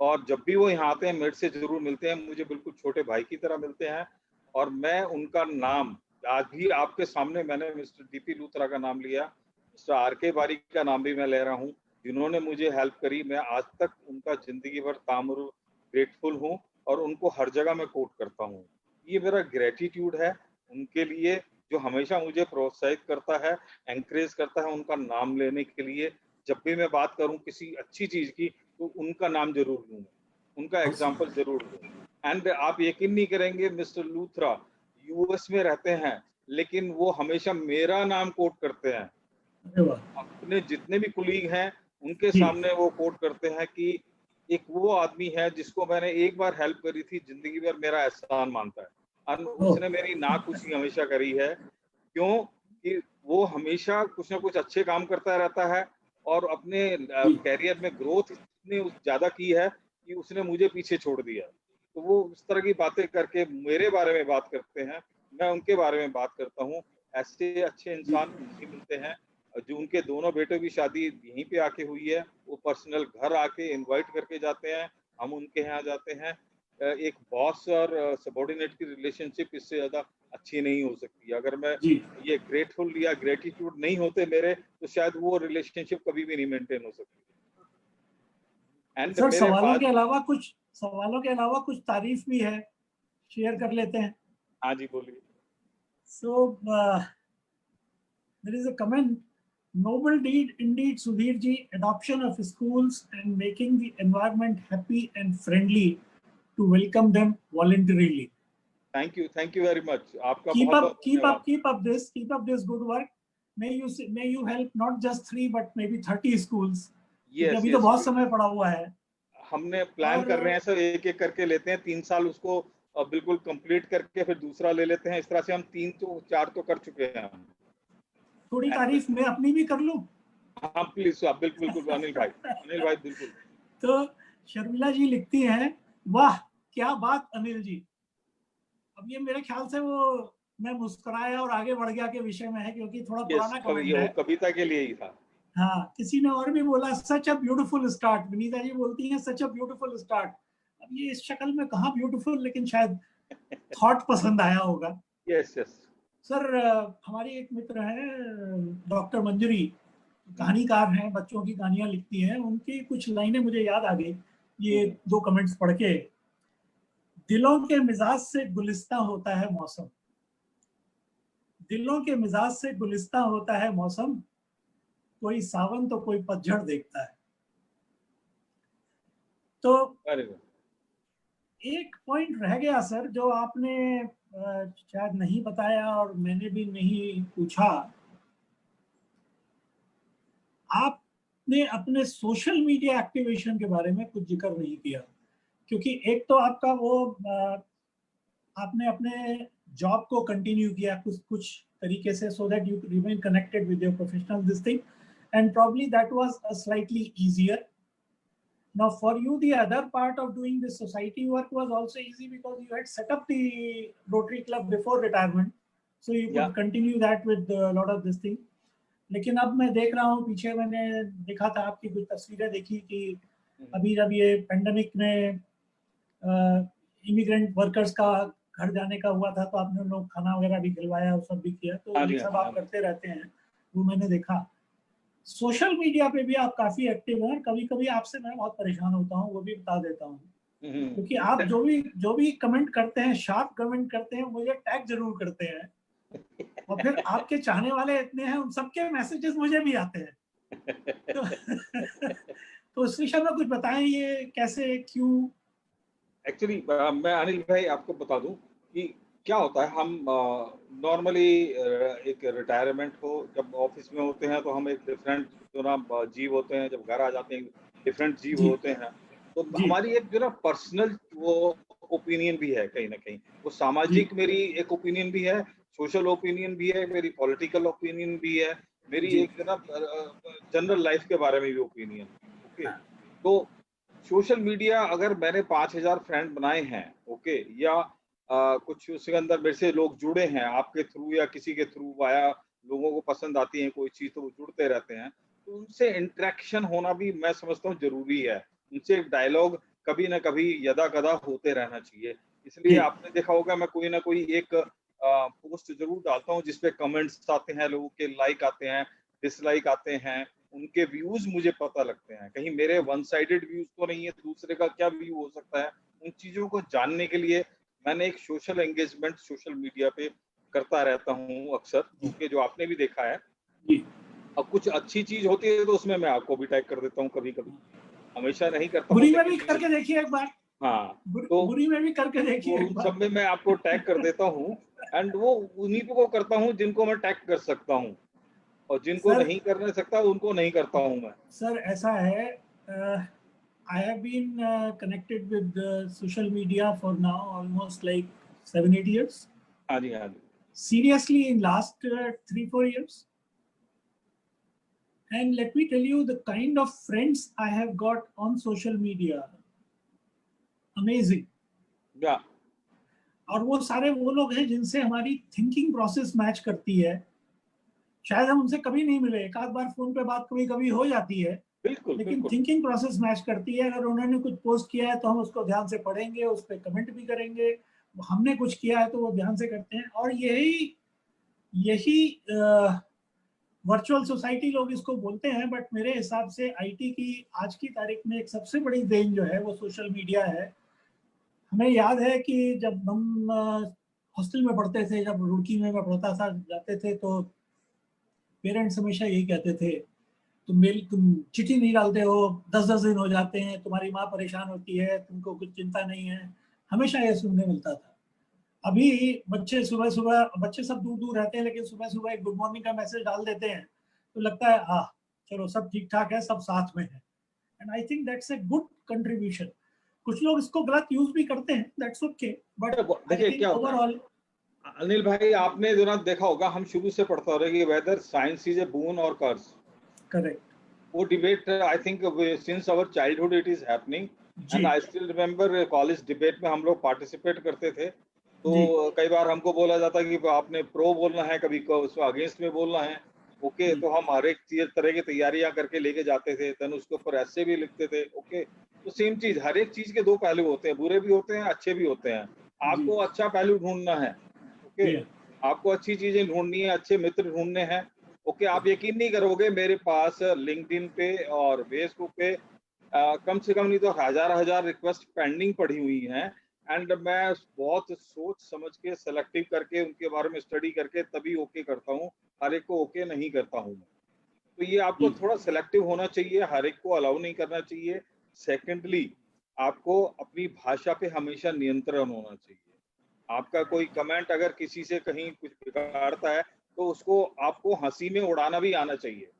और जब भी वो यहाँ आते हैं मेरे से जरूर मिलते हैं, मुझे बिल्कुल छोटे भाई की तरह मिलते हैं। और मैं उनका नाम आज भी आपके सामने, मैंने मिस्टर डीपी लूथरा का नाम लिया, मिस्टर आरके बारी का नाम भी मैं ले रहा हूँ, जिन्होंने मुझे हेल्प करी। मैं आज तक उनका जिंदगी भर तामुर ग्रेटफुल हूँ, और उनको हर जगह मैं कोट करता हूँ। ये मेरा ग्रेटिट्यूड है उनके लिए, जो हमेशा मुझे प्रोत्साहित करता है, एंकरेज करता है उनका नाम लेने के लिए। जब भी मैं बात करूं किसी अच्छी चीज की, तो उनका नाम जरूर लूं, उनका एग्जाम्पल जरूर लूं। एंड आप यकीन नहीं करेंगे, मिस्टर लूथरा यूएस में रहते हैं, लेकिन वो हमेशा मेरा नाम कोट करते हैं। अरे वाह। अपने जितने भी कुलीग हैं उनके जी। सामने वो कोट करते हैं कि एक वो आदमी है जिसको मैंने एक बार हेल्प करी थी, जिंदगी भर मेरा एहसान मानता है, और ओह, उसने मेरी नाखुशी हमेशा करी है। क्यों? कि वो हमेशा कुछ ना कुछ अच्छे काम करता रहता है, और अपने जी। कैरियर में ग्रोथ इतनी ज्यादा की है कि उसने मुझे पीछे छोड़ दिया। तो वो इस तरह की बातें करके मेरे बारे में बात करते हैं, मैं उनके बारे में बात करता हूँ। ऐसे अच्छे जी। इंसान नहीं मिलते हैं। जो उनके दोनों बेटों की शादी यहीं पे आके हुई है, वो पर्सनल घर आके इनवाइट करके जाते हैं, हम उनके यहाँ जाते हैं। एक बॉस और सबॉर्डिनेट की रिलेशनशिप इससे ज्यादा अच्छी नहीं हो सकती। अगर मैं जी। ये ग्रेटफुल या ग्रेटिट्यूड नहीं होते मेरे, तो शायद वो रिलेशनशिप कभी भी नहीं मेंटेन हो सकती। एंड सर, मेरे बाद, सवालों के अलावा कुछ तारीफ भी है, शेयर कर लेते हैं। हाँ जी बोलिए। So there is a comment. Noble deed indeed, Sudhir ji. Adoption of schools and making the environment happy and friendly to welcome them voluntarily. Thank you very much, आपका Keep बहुत up, बहुत keep धन्यवाद। up, keep up this good work. May you help not just 3 but maybe 30 schools. क्योंकि yes अभी तो yes, बहुत समय पड़ा हुआ है। हमने प्लान और कर रहे हैं सर, एक एक करके लेते हैं, 3 साल उसको बिल्कुल कंप्लीट करके फिर दूसरा ले लेते हैं। इस तरह से हम 3 तो 4 तो कर चुके हैं हम। थोड़ी एंड तारीफ मैं अपनी भी कर लूं। हाँ प्लीज, आप बिल्कुल बिल्कुल, अनिल भाई बिल्कुल। तो शर्मिला जी लिखती हैं, वाह क्या बात अनिल जी। अब ये मेरे ख्याल से वो मैं मुस्कुराया और आगे बढ़ गया के विषय में है, क्योंकि थोड़ा यस, पुराना कमेंट ये वो है। कविता के लिए ही था। हाँ, किसी ने और भी बोला, सच a beautiful start. Vinita ji बोलती हैं सच अ ब्यूटीफुल स्टार्ट। अब ये इस शक्ल में कहाँ ब्यूटीफुल, लेकिन शायद थॉट पसंद आया होगा। Yes yes. सर, हमारी एक मित्र है डॉक्टर मंजरी, कहानीकार हैं, बच्चों की कहानियां लिखती हैं। उनकी कुछ लाइनें मुझे याद आ गई ये 2 कमेंट्स पढ़ के। दिलों के मिजाज से गुलिस्तां होता है मौसम, दिलों के मिजाज से गुलिस्तां होता है मौसम, कोई सावन तो कोई पतझड़ देखता है। तो अरे वाह। एक पॉइंट रह गया सर, जो आपने शायद नहीं बताया और मैंने भी नहीं पूछा। आपने अपने सोशल मीडिया एक्टिवेशन के बारे में कुछ जिक्र नहीं किया, क्योंकि एक तो आपका वो आपने अपने जॉब को कंटिन्यू किया कुछ कुछ तरीके से, so that you remain connected with your professional this thing, and probably that was a slightly easier. Now for you, the other part of doing this society work was also easy because you had set up the Rotary Club before retirement, so you या could continue that with a lot of this thing. लेकिन अब मैं देख रहा हूँ, पीछे मैंने देखा था आपकी कुछ तस्वीरें देखी कि अभी जब ये पेंडेमिक में इमिग्रेंट वर्कर्स का घर जाने का हुआ था, तो आपने उन लोग खाना वगैरह भी खिलवाया, वो सब भी किया, तो हाँ ये जी, सब हाँ आप जी। करते रहते हैं, वो मैंने देखा। सोशल मीडिया पे भी आप काफी एक्टिव हैं, और कभी कभी आपसे मैं बहुत परेशान होता हूँ, वो भी बता देता हूँ, क्योंकि आप जो भी कमेंट करते हैं, शार्प कमेंट करते हैं, मुझे टैग जरूर करते हैं, और फिर आपके चाहने वाले इतने हैं, उन सबके मैसेजेस मुझे भी आते हैं। तो, तो इस विषय में कुछ बताएं, ये कैसे, क्यों? एक्चुअली मैं अनिल भाई आपको बता दूं कि क्या होता है, हम नॉर्मली एक रिटायरमेंट हो जब ऑफिस में होते हैं तो हम एक डिफरेंट जो ना जीव होते हैं, जब घर आ जाते हैं डिफरेंट जीव जी होते हैं। तो जी हमारी एक जो ना पर्सनल वो ओपिनियन भी है कहीं ना कहीं, वो जी सामाजिक मेरी एक ओपिनियन भी है, सोशल ओपिनियन भी है, मेरी पॉलिटिकल ओपिनियन भी है, मेरी जी। एक जो ना जनरल लाइफ के बारे में भी ओपिनियन। ओके, हाँ, तो सोशल मीडिया अगर मैंने 5,000 फ्रेंड बनाए हैं, ओके, या कुछ उसके अंदर मेरे से लोग जुड़े हैं आपके थ्रू या किसी के थ्रू वाया, लोगों को पसंद आती है कोई चीज़ तो वो जुड़ते रहते हैं। तो उनसे इंटरेक्शन होना भी मैं समझता हूँ ज़रूरी है। उनसे एक डायलॉग कभी न कभी यदा-कदा होते रहना चाहिए। इसलिए जी आपने देखा होगा मैं कोई न कोई एक पोस्ट ज़रूर डालता हूँ जिसपे कमेंट्स आते हैं, लोगों के लाइक आते हैं, डिसलाइक आते हैं, उनके व्यूज मुझे पता लगते हैं। कहीं मेरे वन साइडेड व्यूज तो नहीं है, दूसरे का क्या व्यू हो सकता है। उन चीज़ों को जानने के लिए मैंने एक सोशल एंगेजमेंट सोशल मीडिया पे करता रहता हूँ अक्सर, जी ओके, जो आपने भी देखा है। जी। अब कुछ अच्छी चीज़ होती है तो उसमें मैं आपको भी टैग कर देता हूँ कभी-कभी। हमेशा नहीं करता हूँ बुरी में भी लेकिन करके देखिए एक बार, हाँ, तो बुरी में भी करके देखिए वो एक उन बार। सब में मैं आपको टैग कर देता हूँ एंड वो उन्हीं पे को करता हूँ जिनको मैं टैग कर सकता हूँ, और जिनको सर, नहीं करने सकता उनको नहीं करता हूँ मैं। सर ऐसा है, I have been connected with social media for now almost like 7-8 years. हाँ जी, हाँ जी। Seriously, in last 3-4 years. And let me tell you the kind of friends I have got on social media. Amazing. या और वो सारे वो लोग हैं जिनसे हमारी थिंकिंग प्रोसेस मैच करती है। शायद हम उनसे कभी नहीं मिले, एक आध बार फोन पे बात कभी कभी हो जाती है, बिल्कुल, लेकिन बिल्कुल। थिंकिंग प्रोसेस मैच करती है। अगर उन्होंने कुछ पोस्ट किया है तो हम उसको ध्यान से पढ़ेंगे, उस पर कमेंट भी करेंगे। हमने कुछ किया है तो वो ध्यान से करते हैं। और यही यही वर्चुअल सोसाइटी लोग इसको बोलते हैं, बट मेरे हिसाब से आईटी की आज की तारीख में एक सबसे बड़ी देन जो है वो सोशल मीडिया है। हमें याद है कि जब हम हॉस्टल में पढ़ते थे, जब रुड़की में मैं पढ़ता था जाते थे, तो पेरेंट्स हमेशा यही कहते थे, तुम चिट्ठी नहीं डालते हो, 10-10 दिन हो जाते हैं, तुम्हारी माँ परेशान होती है, तुमको कुछ चिंता नहीं है। हमेशा ये सुनने मिलता था। अभी बच्चे सुबह सुबह, बच्चे सब दूर दूर रहते हैं, लेकिन सुबह सुबह एक गुड मॉर्निंग का मैसेज डाल देते हैं तो लगता है हाँ चलो सब ठीक ठाक है, सब साथ में है। And I think that's a good contribution. कुछ लोग इसको गलत यूज भी करते हैं, दैट्स ओके, बट आई देखिए क्या थिंक होता है ओवरऑल। अनिल भाई, आपने जो ना देखा होगा, हम शुरू से पढ़ते हो रहे कि whether science is a boon और कर्स। करेक्ट। वो debate I think since our childhood it is happening, and ji I still remember college debate में हम लोग पार्टिसिपेट करते थे। तो जी कई बार हमको बोला जाता कि आपने प्रो बोलना है, कभी उसको अगेंस्ट में बोलना है। ओके, जी तो हम हर एक चीज तरह की तैयारियां करके लेके जाते थे, देन उसके ऊपर ऐसे भी लिखते थे। ओके, तो सेम चीज, हर एक चीज के दो पहलू होते हैं, बुरे भी होते हैं, अच्छे भी होते हैं। जी आपको अच्छा पहलू ढूंढना है। ओके, जी आपको अच्छी चीजें ढूंढनी है, अच्छे मित्र ढूंढने हैं। ओके, आप यकीन नहीं करोगे, मेरे पास लिंक्डइन पे और फेसबुक पे कम से कम नहीं तो हजार हजार रिक्वेस्ट पेंडिंग पड़ी हुई हैं। एंड मैं बहुत सोच समझ के सेलेक्टिव करके उनके बारे में स्टडी करके तभी ओके करता हूँ, हर एक को ओके नहीं करता हूँ मैं। तो ये आपको जी थोड़ा सेलेक्टिव होना चाहिए, हर एक को अलाउ नहीं करना चाहिए। सेकेंडली, आपको अपनी भाषा पे हमेशा नियंत्रण होना चाहिए। आपका कोई कमेंट अगर किसी से कहीं कुछ बिगाड़ता है, तो उसको आपको हँसी में उड़ाना भी आना चाहिए।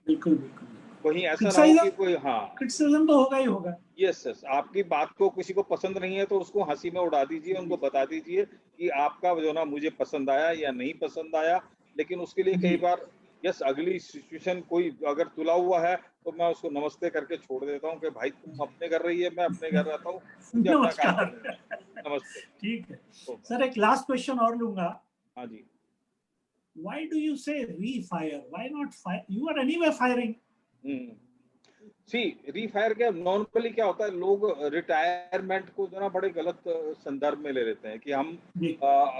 बिल्कुल बिल्कुल। कहीं ऐसा ना हो क्रिटिसाइज, कि कोई हाँ, क्रिटिसिज्म तो होगा ही होगा। यस यस, आपकी बात को किसी को पसंद नहीं है तो उसको हँसी में उड़ा दीजिए, उनको जी बता दीजिए कि आपका जो ना मुझे पसंद आया या नहीं पसंद आया। लेकिन उसके लिए जी। कई बार यस, अगली सिचुएशन कोई अगर तुला हुआ है, तो मैं उसको नमस्ते करके छोड़ देता हूँ कि भाई तुम अपने घर रही है, मैं अपने घर रहता हूँ, मुझे अपना काम नमस्कार। करने दो। नमस्ते। ठीक है। तो सर एक लास्ट क्वेश्चन और लूंगा। हाँ जी। Why do you say refire? Why not fire? You are anyway firing. हुँ। सी रीफायर क्या नॉर्मली क्या होता है, लोग रिटायरमेंट को जो ना बड़े गलत संदर्भ में ले लेते हैं कि हम जी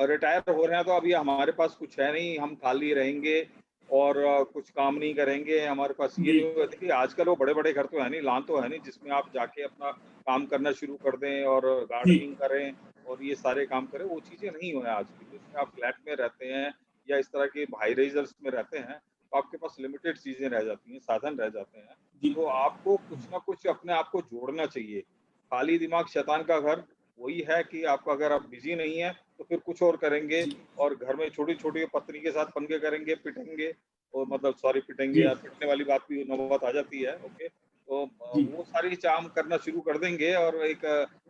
रिटायर हो रहे हैं तो अभी हमारे पास कुछ है नहीं, हम खाली रहेंगे और कुछ काम नहीं करेंगे, हमारे पास ये जी नहीं होगा। देखिए आजकल वो बड़े बड़े घर तो है नहीं, लान तो है नहीं जिसमें आप जाके अपना काम करना शुरू कर दें और जी गार्डनिंग करें और ये सारे काम करें, वो चीजें नहीं हुए आज की। जिसमें आप फ्लैट में रहते हैं या इस तरह के हाई रेजर्स में रहते हैं, आपके पास लिमिटेड चीजें रह जाती हैं, साधन रह जाते हैं। जी। तो आपको कुछ ना कुछ अपने आप को जोड़ना चाहिए। खाली दिमाग शैतान का घर वही है कि आपको, अगर आप बिजी नहीं है तो फिर कुछ और करेंगे जी। और घर में छोटी-छोटी पत्नी के साथ पंगे करेंगे, पिटेंगे, और मतलब सॉरी पिटेंगे जी। या पिटने वाली बात भी नौबत आ जाती है, ओके। तो जी। वो सारी काम करना शुरू कर देंगे और एक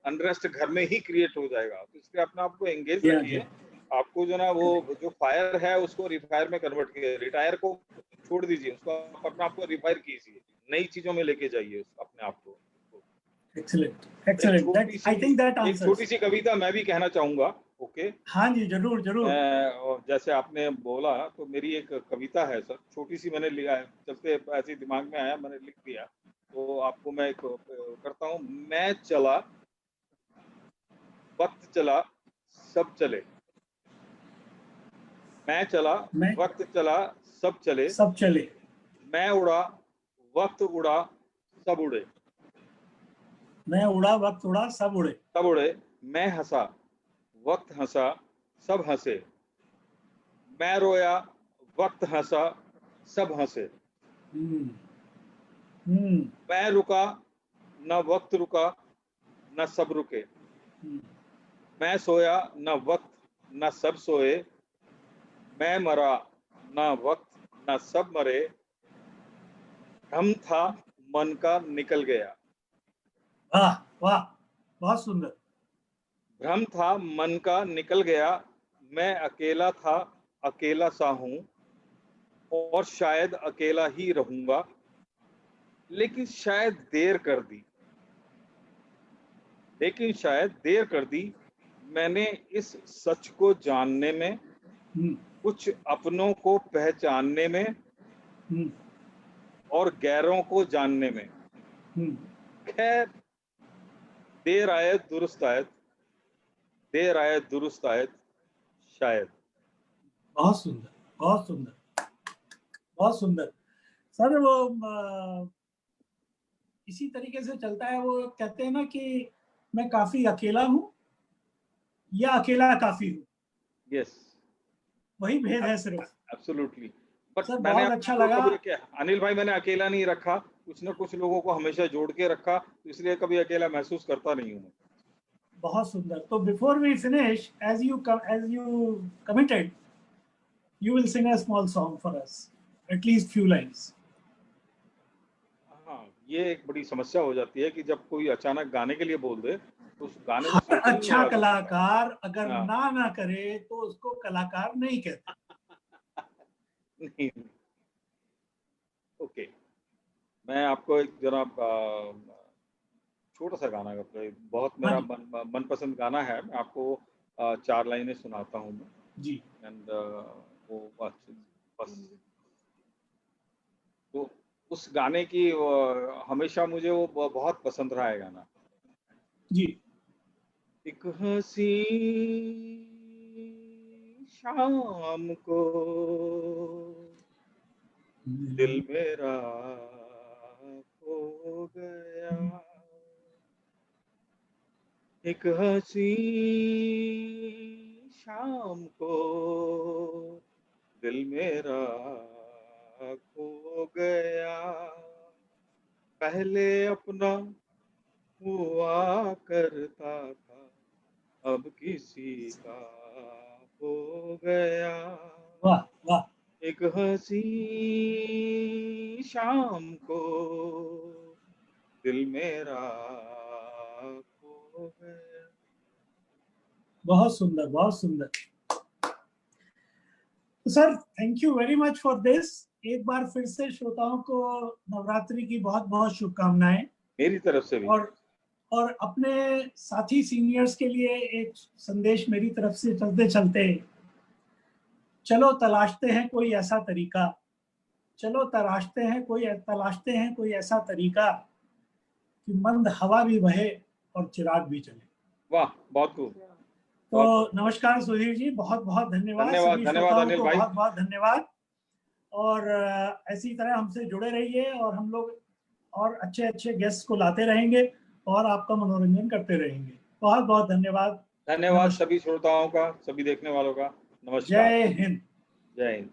अनरेस्ट घर में ही क्रिएट हो जाएगा। तो इसलिए अपने आप को एंगेज या रखिए। आपको जो ना वो जो फायर है उसको रिफायर में कन्वर्ट कीजिए, रिटायर को छोड़ दीजिए, उसको आप अपने आप को रिफायर कीजिए, नई चीजों में लेके जाइए अपने आप को। एक्सीलेंट, एक एक्सीलेंट, दैट छोटी आई थिंक दैट सी एक आंसर्स। छोटी सी कविता मैं भी कहना चाहूंगा, ओके। हाँ जी, जरूर जरूर। और जैसे आपने बोला तो मेरी एक कविता है सर, छोटी सी मैंने लिया है, चलते ऐसे दिमाग में आया मैंने लिख दिया, तो आपको मैं एक करता हूँ। मैं चला, वक्त चला, सब चले। मैं चला, मैं वक्त चला, सब चले। सब चले। मैं उड़ा, वक्त उड़ा, सब उड़े। मैं उड़ा, वक्त उड़ा, सब उड़े। सब उड़े। मैं हंसा, वक्त हंसा, सब हंसे। मैं रोया, वक्त हंसा, सब हंसे। हम्म। हम्म। मैं रुका, न वक्त रुका, न सब रुके। हम्म। मैं सोया, न वक्त न सब सोए। मैं मरा, न वक्त न सब मरे। भ्रम था मन का निकल गया। वाह वाह, बहुत सुंदर। भ्रम था मन का निकल गया। मैं अकेला था, अकेला सा हूं, और शायद अकेला ही रहूंगा। लेकिन शायद देर कर दी, लेकिन शायद देर कर दी मैंने इस सच को जानने में, हम्म। कुछ अपनों को पहचानने में, हम्म। और गैरों को जानने में। हम्म। खैर, देर आए दुरुस्त आयत, देर आए दुरुस्त आयत, शायद। बहुत सुंदर, बहुत सुंदर, बहुत सुंदर। सर वो इसी तरीके से चलता है, वो कहते हैं ना कि मैं काफी अकेला हूं या अकेला काफी हूं, यस, वही भेद है सिर्फ। एब्सोल्युटली। बट सर मैंने बहुत अपने अच्छा आप को लगा। कभी अनिल भाई, मैंने अकेला नहीं रखा, कुछ ना कुछ लोगों को हमेशा जोड़ के रखा, तो इसलिए कभी अकेला महसूस करता नहीं हूं मैं। बहुत सुंदर। तो before we finish, as you committed, you will sing a small song for us, at least few lines. हाँ, ये एक बड़ी समस्या हो जाती है कि जब कोई अचानक गाने के लिए बोल दे तो उस गाने को हर सोचने में अच्छा लगा होता कलाकार अगर है। हाँ। ना करे तो उसको कलाकार नहीं कहते। नहीं, ओके। मैं आपको एक जरा छोटा सा गाना, बहुत हाँ मेरा जी। मनपसंद गाना है, मैं आपको 4 लाइनें सुनाता हूँ मैं। जी। एंड वो बस तो उस गाने की हमेशा मुझे वो बहुत पसंद रहा है गाना। जी। एक हंसी शाम को दिल मेरा खो गया। एक हंसी शाम को दिल मेरा खो गया। पहले अपना हुआ करता था, अब किसी का हो गया। वाह वाह। एक हंसी शाम को दिल मेरा खो गया। बहुत सुंदर, बहुत सुंदर। तो sir thank you very much for this. एक बार फिर से श्रोताओं को नवरात्रि की बहुत बहुत शुभकामनाएं, मेरी तरफ से भी। और अपने साथी सीनियर्स के लिए एक संदेश मेरी तरफ से चलते चलते, चलो तलाशते हैं कोई ऐसा तरीका, चलो तलाशते हैं कोई ऐसा तरीका कि मंद हवा भी बहे और चिराग भी चले। वाह, बहुत खूब। तो नमस्कार सुधीर जी, बहुत बहुत धन्यवाद। धन्यवाद, सभी धन्यवाद श्रोताओं अनिल को भाई। बहुत बहुत धन्यवाद। और ऐसी तरह हमसे जुड़े रहिए, और हम लोग और अच्छे अच्छे गेस्ट को लाते रहेंगे और आपका मनोरंजन करते रहेंगे। बहुत बहुत धन्यवाद। धन्यवाद नमस्कार। सभी श्रोताओं का, सभी देखने वालों का। नमस्कार। जय हिंद। जय हिंद।